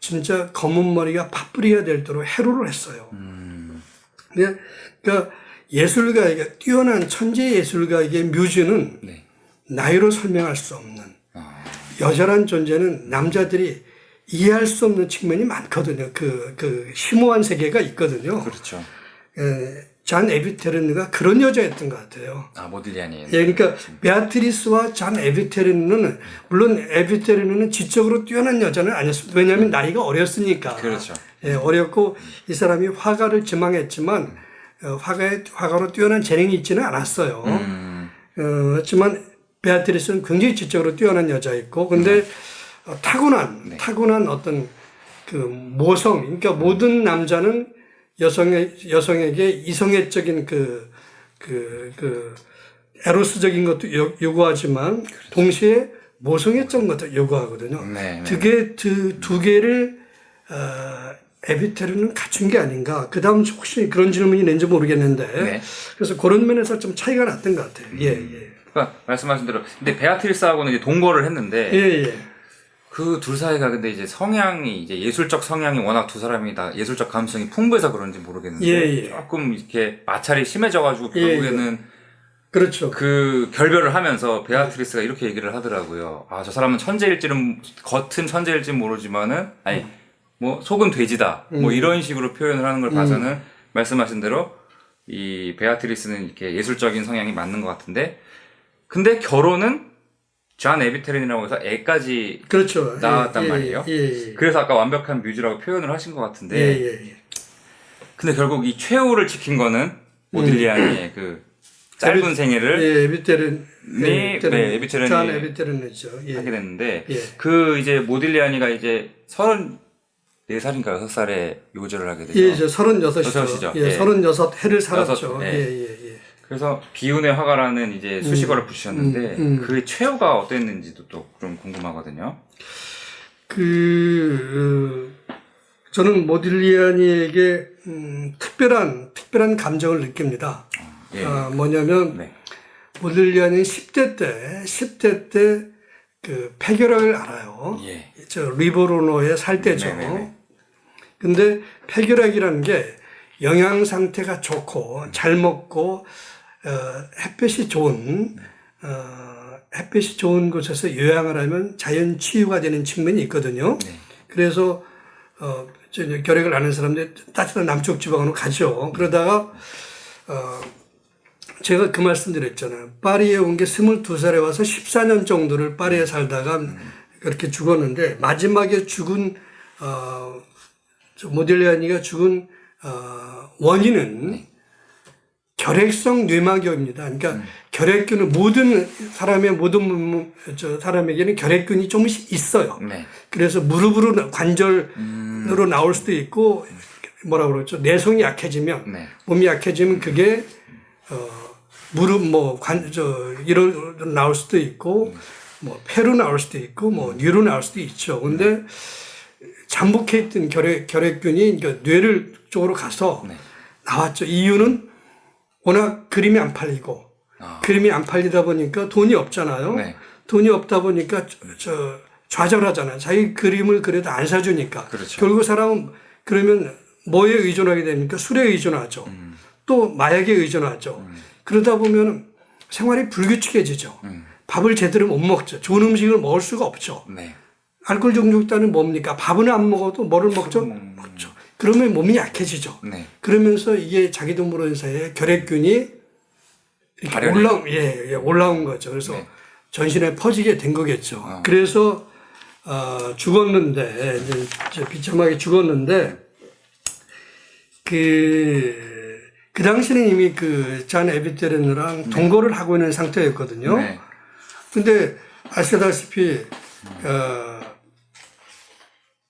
진짜 검은 머리가 파뿌리가 될 대로 해로를 했어요. 그러니까 예술가에게 뛰어난 천재 예술가에게 뮤즈는 네. 나이로 설명할 수 없는 여자란 존재는 남자들이 이해할 수 없는 측면이 많거든요. 그 심오한 세계가 있거든요. 그렇죠. 잔 에비테르느가 그런 여자였던 것 같아요. 모딜리아니. 예, 그러니까 베아트리스와 잔 에비테르느는 물론 에비테르느는 지적으로 뛰어난 여자는 아니었습니다. 왜냐하면 나이가 어렸으니까. 그렇죠. 예, 어렸고 이 사람이 화가를 지망했지만 화가로 뛰어난 재능이 있지는 않았어요. 하지만 베아트리스는 굉장히 지적으로 뛰어난 여자였고, 근데 타고난 어떤 그 모성, 그러니까 모든 남자는 여성에게 이성애적인 에로스적인 것도 요구하지만 동시에 모성애적인 것도 요구하거든요. 네. 두 개를 에비테르는 갖춘 게 아닌가. 그 다음 혹시 그런 질문이 낸지 모르겠는데. 네. 그래서 그런 면에서 좀 차이가 났던 것 같아요. 예. 그러니까 말씀하신 대로 근데 베아트리스하고는 이제 동거를 했는데 예. 그 둘 사이가 근데 이제 성향이 이제 예술적 성향이 워낙 두 사람이 다 예술적 감성이 풍부해서 그런지 모르겠는데 예. 조금 이렇게 마찰이 심해져가지고 결국에는 그렇죠. 그 결별을 하면서 베아트리스가 이렇게 얘기를 하더라고요. 저 사람은 천재일지는 겉은 천재일지는 모르지만은 뭐 속은 돼지다. 뭐 이런 식으로 표현을 하는 걸 봐서는 말씀하신 대로 이 베아트리스는 이렇게 예술적인 성향이 맞는 것 같은데 근데 결혼은 잔 에비테른이라고 해서 애까지 그렇죠. 낳았단 말이에요. 그래서 아까 완벽한 뮤즈라고 표현을 하신 것 같은데 근데 결국 이 최후를 지킨 거는 모딜리아니의 그 짧은 생애를 에비테른이 잔 에비테른이죠. 하게 됐는데 그 이제 모딜리아니가 이제 34살인가 6살에 요절을 하게 되죠. 예, 이제 36이죠. 예, 36 해를 살았죠. 그래서 비운의 화가라는 이제 수식어를 붙이셨는데 그 최후가 어땠는지도 또 좀 궁금하거든요. 저는 모딜리아니에게 특별한 감정을 느낍니다. 예. 뭐냐면 네. 모딜리아니 10대 때 그 폐결핵을 알아요. 예. 저 리보로노에 살 때죠. 네네네. 근데 폐결핵이라는 게 영양 상태가 좋고 잘 먹고 햇빛이 좋은 곳에서 요양을 하면 자연 치유가 되는 측면이 있거든요. 네. 그래서 결핵을 앓는 사람들 따뜻한 남쪽 지방으로 가죠. 그러다가 제가 그 말씀 드렸잖아요. 파리에 온 게 22살에 와서 14년 정도를 파리에 살다가 그렇게 죽었는데 마지막에 죽은 모딜리아니가 죽은 원인은 결핵성 뇌막염입니다. 그러니까 결핵균은 모든 사람에게는 결핵균이 조금씩 있어요. 네. 그래서 무릎으로 관절으로 나올 수도 있고 뭐라 그러죠? 내성이 약해지면 네. 몸이 약해지면 그게 무릎 이로 나올 수도 있고 뭐 폐로 나올 수도 있고 뭐 뇌로 나올 수도 있죠. 근데 잠복해 있던 결핵균이 그러니까 뇌를 쪽으로 가서 네. 나왔죠. 이유는 워낙 그림이 안 팔리고 그림이 안 팔리다 보니까 돈이 없잖아요. 네. 돈이 없다 보니까 좌절하잖아요. 자기 그림을 그래도 안 사주니까. 그렇죠. 결국 사람은 그러면 뭐에 의존하게 됩니까? 술에 의존하죠. 또 마약에 의존하죠. 그러다 보면 생활이 불규칙해지죠. 밥을 제대로 못 먹죠. 좋은 음식을 먹을 수가 없죠. 네. 알코올 중독자는 뭡니까? 밥은 안 먹어도 뭐를 먹죠? 먹죠. 그러면 몸이 약해지죠. 네. 그러면서 이게 자기도 모르는 사이에 결핵균이 이렇게 올라온 거죠. 그래서 네. 전신에 퍼지게 된 거겠죠. 그래서 죽었는데 이제 비참하게 죽었는데 그 당시는 이미 그 잔 에비테르느랑 동거를 하고 있는 상태였거든요. 네. 근데 아시다시피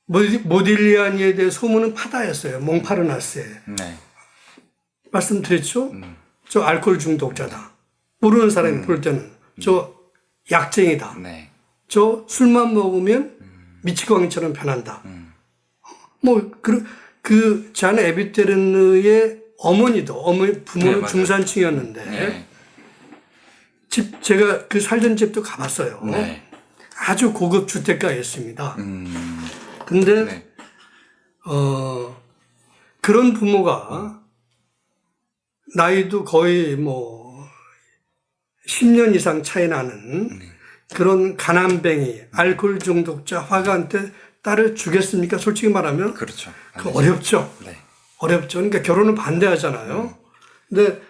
모딜리아니에 대해 소문은 파다였어요. 몽파르나스에. 네. 말씀드렸죠? 저 알코올 중독자다. 모르는 사람이 볼 때는 저 약쟁이다. 네. 저 술만 먹으면 미치광이처럼 변한다. 뭐 그 잔 에비테르느의 부모는 네, 중산층이었는데 네. 제가 그 살던 집도 가봤어요. 네. 아주 고급 주택가였습니다. 근데 네. 그런 부모가 나이도 거의 뭐 10년 이상 차이 나는 그런 가난뱅이, 알코올 중독자, 화가한테 딸을 주겠습니까? 솔직히 말하면 그렇죠. 그 어렵죠. 네. 어렵죠. 그러니까 결혼은 반대하잖아요. 근데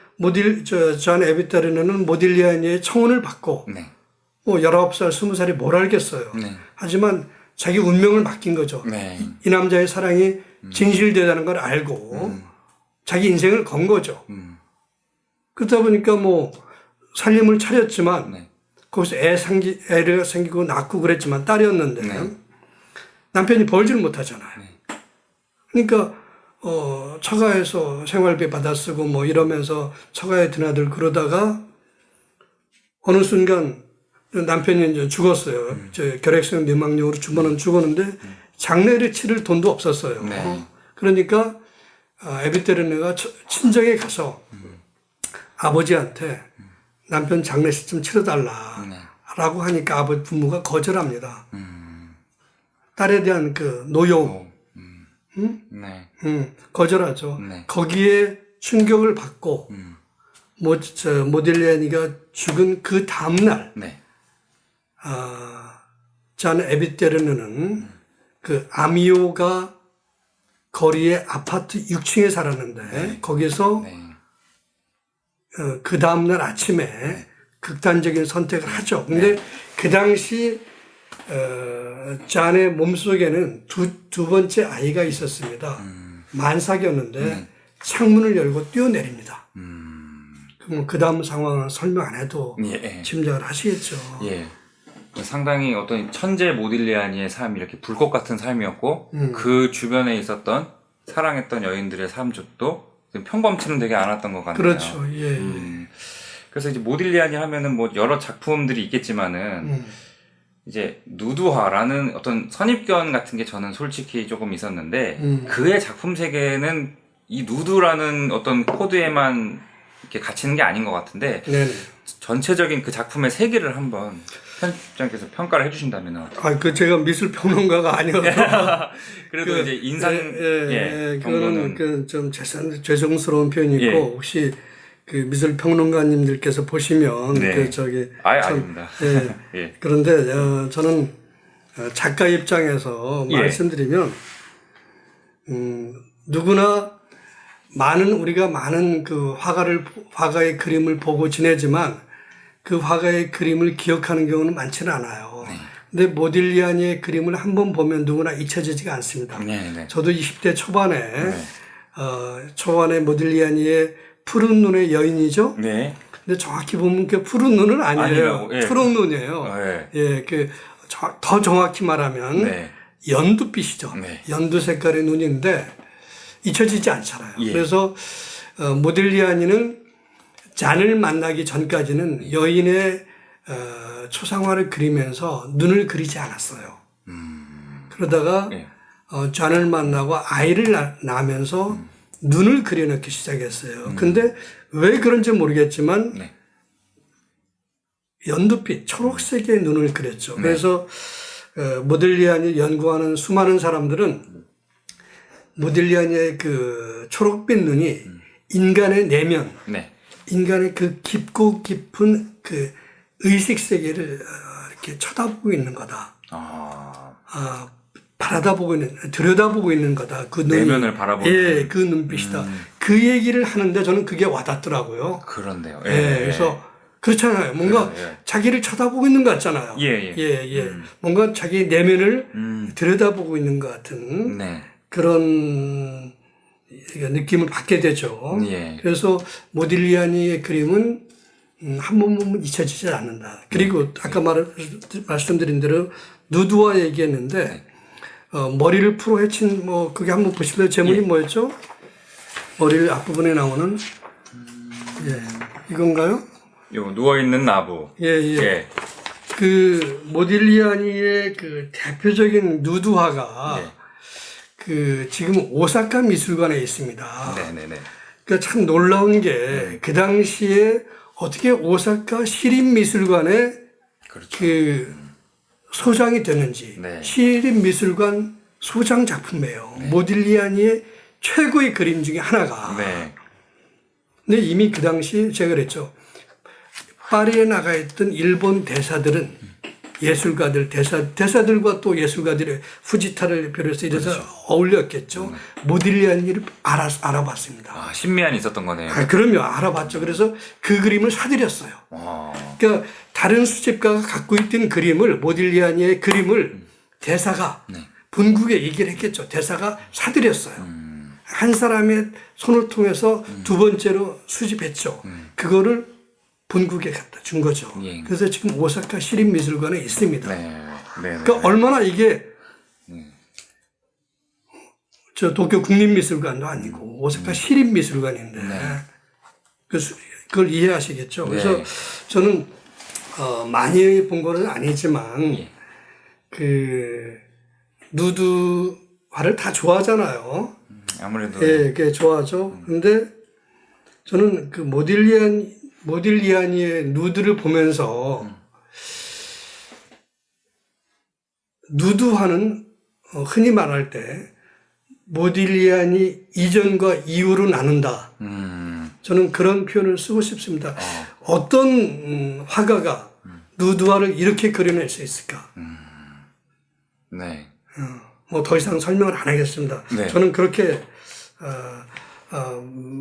잔 에비테르느는 모딜리아니의 청혼을 받고 네. 뭐 19살, 20살이 뭘 알겠어요. 네. 하지만 자기 운명을 맡긴 거죠. 네. 이 남자의 사랑이 진실되다는 걸 알고 자기 인생을 건 거죠. 그러다 보니까 뭐 살림을 차렸지만 네. 거기서 애를 생기고 낳고 그랬지만 딸이었는데 네. 남편이 벌지를 못하잖아요. 그러니까 처가에서 생활비 받아 쓰고 뭐 이러면서 처가에 드나들 그러다가 어느 순간 남편이 이제 죽었어요. 결핵성 뇌막염으로 죽었는데 장례를 치를 돈도 없었어요. 네. 그러니까 에비테르느가 친정에 가서 아버지한테 남편 장례식 좀 치러달라라고 하니까 아버지 부모가 거절합니다. 딸에 대한 그 노여움, 네. 거절하죠. 네. 거기에 충격을 받고 모딜리아니가 죽은 그 다음 날 네. 잔 에비테르느는 그 아미오가 거리의 아파트 6층에 살았는데 거기서 네. 그 다음날 아침에 극단적인 선택을 하죠. 근데 그 당시 잔의 몸속에는 두 번째 아이가 있었습니다. 만삭이었는데 창문을 열고 뛰어내립니다. 그럼 그 다음 상황은 설명 안 해도 예. 짐작을 하시겠죠. 예. 상당히 어떤 천재 모딜리아니의 삶이 이렇게 불꽃 같은 삶이었고 그 주변에 있었던 사랑했던 여인들의 삶도 평범치는 되게 않았던 것 같네요. 그렇죠. 예. 그래서 이제 모딜리아니 하면은 뭐 여러 작품들이 있겠지만은 이제 누드화라는 어떤 선입견 같은 게 저는 솔직히 조금 있었는데 그의 작품 세계는 이 누드라는 어떤 코드에만 이렇게 갇히는 게 아닌 것 같은데 네네. 전체적인 그 작품의 세계를 한번 편집장께서 평가를 해주신다면 어떨까요? 그 제가 미술 평론가가 아니어서 그래도 이제 인상 그거는 정도는 그 좀 죄송스러운 표현이 있고 예. 혹시 그 미술 평론가님들께서 보시면 네. 그 저기 아예 참, 아닙니다. 예. 예. 그런데 저는 작가 입장에서 예. 말씀드리면 누구나 우리가 많은 그 화가의 그림을 보고 지내지만 그 화가의 그림을 기억하는 경우는 많지는 않아요. 근데 모딜리아니의 그림을 한번 보면 누구나 잊혀지지가 않습니다. 네, 네. 저도 20대 초반에 모딜리아니의 푸른 눈의 여인이죠. 네. 근데 정확히 보면 그 푸른 눈은 아니에요. 아니라고, 예. 초록 눈이에요. 예. 예, 더 정확히 말하면 네. 연두빛이죠. 네. 연두 색깔의 눈인데 잊혀지지 않잖아요. 예. 그래서 모딜리아니는 잔을 만나기 전까지는 여인의 초상화를 그리면서 눈을 그리지 않았어요. 그러다가 예. 잔을 만나고 아이를 낳으면서 눈을 그려넣기 시작했어요. 근데 왜 그런지 모르겠지만 네. 연두빛, 초록색의 눈을 그렸죠. 네. 그래서 모딜리아니 연구하는 수많은 사람들은 모딜리아니의 그 초록빛 눈이 인간의 내면, 네. 인간의 그 깊고 깊은 그 의식 세계를 이렇게 쳐다보고 있는 거다. 들여다보고 있는 거다. 그 눈이. 내면을 바라보는. 예, 그 눈빛이다. 그 얘기를 하는데 저는 그게 와닿더라고요. 그런데요. 예, 그래서 그렇잖아요. 뭔가 예. 자기를 쳐다보고 있는 것 같잖아요. 예. 뭔가 자기 내면을 들여다보고 있는 것 같은 네. 그런 느낌을 받게 되죠. 예. 그래서 모딜리아니의 그림은 한 번 보면 잊혀지지 않는다. 그리고 아까 말씀드린 대로 누드화 얘기했는데 머리를 풀어 헤친 그게 한번 보시면 제목이 뭐였죠? 머리를 앞부분에 나오는 이건가요? 요 누워있는 나부. 예. 그 모딜리아니의 그 대표적인 누드화가 지금 오사카 미술관에 있습니다. 네네네. 그러니까 참 놀라운 게 그 당시에 어떻게 오사카 시립미술관에 그렇죠. 그 소장이 됐는지 네. 시립미술관 소장 작품이에요. 모딜리아니의 최고의 그림 중에 하나가. 네. 근데 이미 그 당시 제가 그랬죠. 파리에 나가 있던 일본 대사들은 예술가들, 대사들과 또 예술가들의 후지타를 비롯해서 이래서 어울렸겠죠. 모딜리아니를 알아봤습니다. 신미안이 있었던 거네요. 그럼요. 알아봤죠. 그래서 그 그림을 사들였어요. 그러니까 다른 수집가가 갖고 있던 그림을, 모딜리아니의 그림을 대사가 본국에 얘기를 했겠죠. 대사가 사들였어요. 한 사람의 손을 통해서 두 번째로 수집했죠. 그거를 본국에 갖다 준 거죠. 예. 그래서 지금 오사카 시립미술관에 있습니다. 네. 그러니까 얼마나 이게 저 도쿄 국립미술관도 아니고 오사카 시립미술관인데 그걸 이해하시겠죠. 그래서 저는 많이 본 거는 아니지만 그 누드화를 다 좋아하잖아요. 아무래도. 예, 꽤 좋아하죠. 근데 저는 그 모딜리아니의 누드를 보면서 누드화는 흔히 말할 때 모딜리아니 이전과 이후로 나눈다. 저는 그런 표현을 쓰고 싶습니다. 어떤 화가가 누드화를 이렇게 그려낼 수 있을까? 네. 더 이상 설명을 안 하겠습니다. 네. 저는 그렇게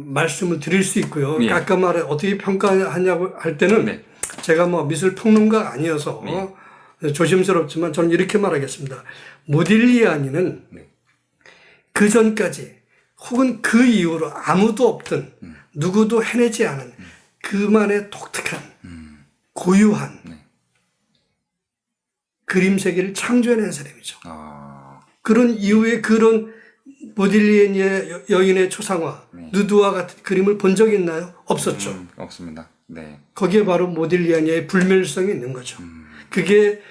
말씀을 드릴 수 있고요. 예. 아까 말에 어떻게 평가하냐고 할 때는 제가 미술 평론가가 아니어서 조심스럽지만 저는 이렇게 말하겠습니다. 모딜리아니는 그 전까지 혹은 그 이후로 아무도 없던 누구도 해내지 않은 그만의 독특한 고유한 그림 세계를 창조해낸 사람이죠. 그런 이후에 그런 모딜리아니의 여인의 초상화, 누드화 같은 그림을 본 적 있나요? 없었죠. 없습니다. 네. 거기에 바로 모딜리아니의 불멸성이 있는 거죠. 그게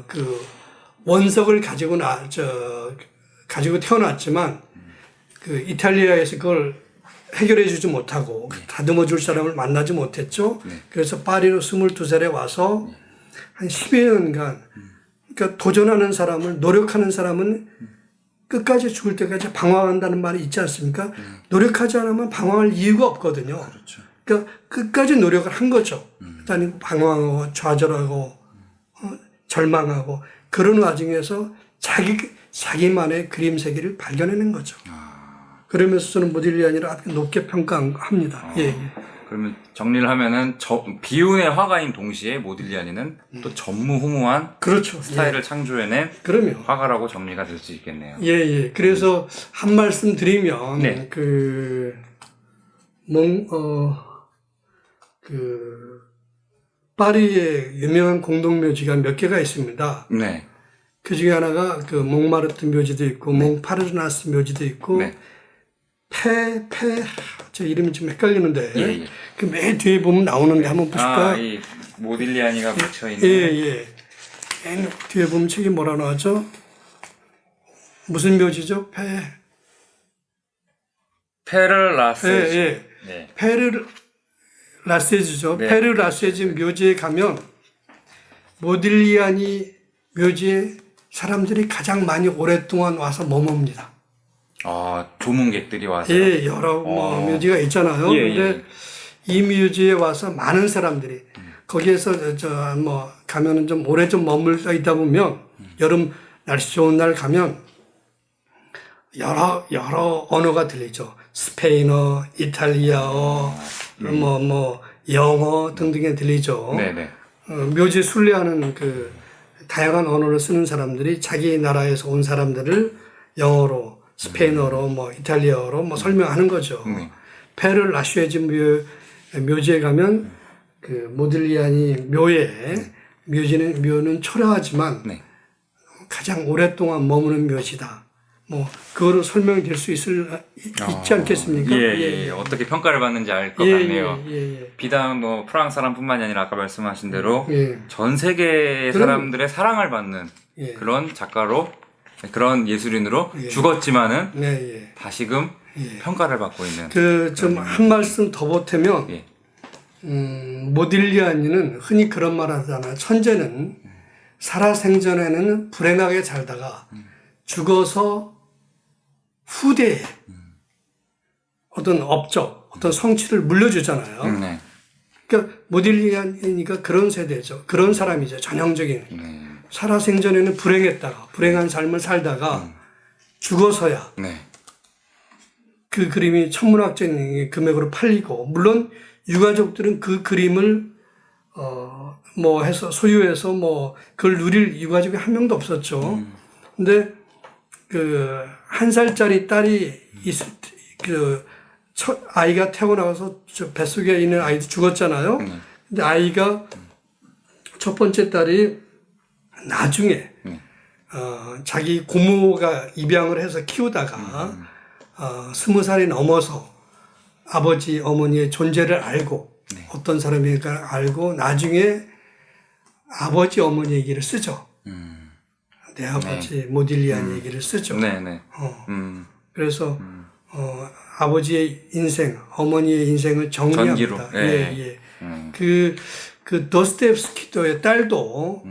그 원석을 가지고 태어났지만 그 이탈리아에서 그걸 해결해 주지 못하고 다듬어 줄 사람을 만나지 못했죠. 그래서 파리로 22살에 와서 한 10여 년간 그러니까 도전하는 사람을 노력하는 사람은 끝까지 죽을 때까지 방황한다는 말이 있지 않습니까? 노력하지 않으면 방황할 이유가 없거든요. 그렇죠. 그러니까 끝까지 노력을 한 거죠. 그다음에 방황하고 좌절하고 절망하고 그런 와중에서 자기만의 그림 세계를 발견해낸 거죠. 그러면서 저는 모딜리아니를 아주 높게 평가합니다. 예. 그러면 정리를 하면은 비운의 화가인 동시에 모딜리아니는 또 전무후무한 그렇죠. 스타일을 창조해낸 그럼요. 화가라고 정리가 될 수 있겠네요. 예, 예. 그래서 한 말씀 드리면 네. 파리에 유명한 공동묘지가 몇 개가 있습니다. 네. 그 중에 하나가 그 몽마르트 묘지도 있고 몽파르나스 묘지도 있고 네. 제 이름이 좀 헷갈리는데 예. 그 맨 뒤에 보면 나오는데 한번 보실까요? 이 모딜리아니가 묻혀 있는. 예. 맨 뒤에 보면 책이 뭐라 나왔죠? 무슨 묘지죠? 페르라스. 예. 네. 페르라세즈죠. 네. 페르라세즈 묘지에 가면 모딜리아니 묘지에 사람들이 가장 많이 오랫동안 와서 머뭅니다. 조문객들이 와서. 예, 여러 묘지가 있잖아요. 예, 근데 이 묘지에 와서 많은 사람들이 거기에서 가면은 좀 오래 좀 머물러 있다 보면 여름 날씨 좋은 날 가면 여러 언어가 들리죠. 스페인어, 이탈리아어, 영어 등등이 들리죠. 네네. 묘지 순례하는 그 다양한 언어를 쓰는 사람들이 자기 나라에서 온 사람들을 영어로, 스페인어로, 이탈리아어로 설명하는 거죠. 페르 라슈에즈 묘지에 가면 그 모딜리아니 묘는 초라하지만 가장 오랫동안 머무는 묘지다. 그거로 설명될 수 있지 않겠습니까? 예. 어떻게 평가를 받는지 알 것 같네요. 예. 비단 프랑스 사람뿐만이 아니라 아까 말씀하신 대로 예. 전 세계의 사람들의 사랑을 받는 예. 그런 작가로, 그런 예술인으로 죽었지만은 네, 다시금 평가를 받고 있는. 좀 한 말씀 더 보태면 예. 모딜리아니는 흔히 그런 말 하잖아요. 천재는 살아생전에는 불행하게 살다가 죽어서 후대에 어떤 업적, 어떤 성취를 물려주잖아요. 네. 그러니까 모딜리아니가 그런 세대죠. 그런 사람이죠. 전형적인. 살아생전에는 불행했다가 불행한 삶을 살다가 죽어서야 그 그림이 천문학적인 금액으로 팔리고, 물론 유가족들은 그 그림을 해서 소유해서 그걸 누릴 유가족이 한 명도 없었죠. 근데 그 1살짜리 딸이 아이가 태어나서 뱃속에 있는 아이도 죽었잖아요. 근데 아이가 첫 번째 딸이 나중에 자기 고모가 입양을 해서 키우다가 20살이 넘어서 아버지 어머니의 존재를 알고 어떤 사람인가 알고 나중에 아버지 어머니 얘기를 쓰죠. 내 아버지 모딜리아니 얘기를 쓰죠. 그래서 아버지의 인생, 어머니의 인생을 정리합니다. 전기로. 그 도스토옙스키의 딸도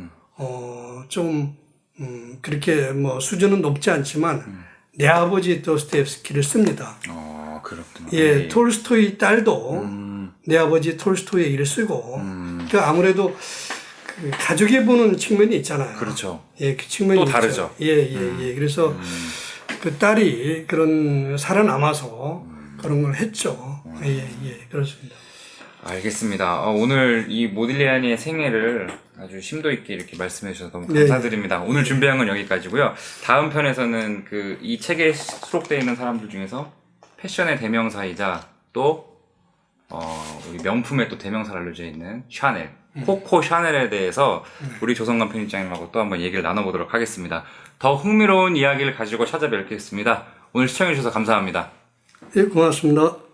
그렇게 수준은 높지 않지만 내 아버지 도스토옙스키를 씁니다. 그렇구나. 톨스토이 딸도 내 아버지 톨스토이의 일을 쓰고, 그러니까 아무래도 그 가족이 보는 측면이 있잖아요. 그렇죠. 그 측면이 또 다르죠. 그래서 그 딸이 그런 살아남아서 그런 걸 했죠. 그렇습니다. 알겠습니다. 오늘 이 모딜리아니의 생애를 아주 심도 있게 이렇게 말씀해 주셔서 너무 감사드립니다. 오늘 준비한 건 여기까지고요. 다음 편에서는 이 책에 수록되어 있는 사람들 중에서 패션의 대명사이자 또 우리 명품의 또 대명사를 알려져 있는 샤넬, 코코 샤넬에 대해서 우리 조성관 편집장님하고 또 한번 얘기를 나눠보도록 하겠습니다. 더 흥미로운 이야기를 가지고 찾아뵙겠습니다. 오늘 시청해 주셔서 감사합니다. 고맙습니다.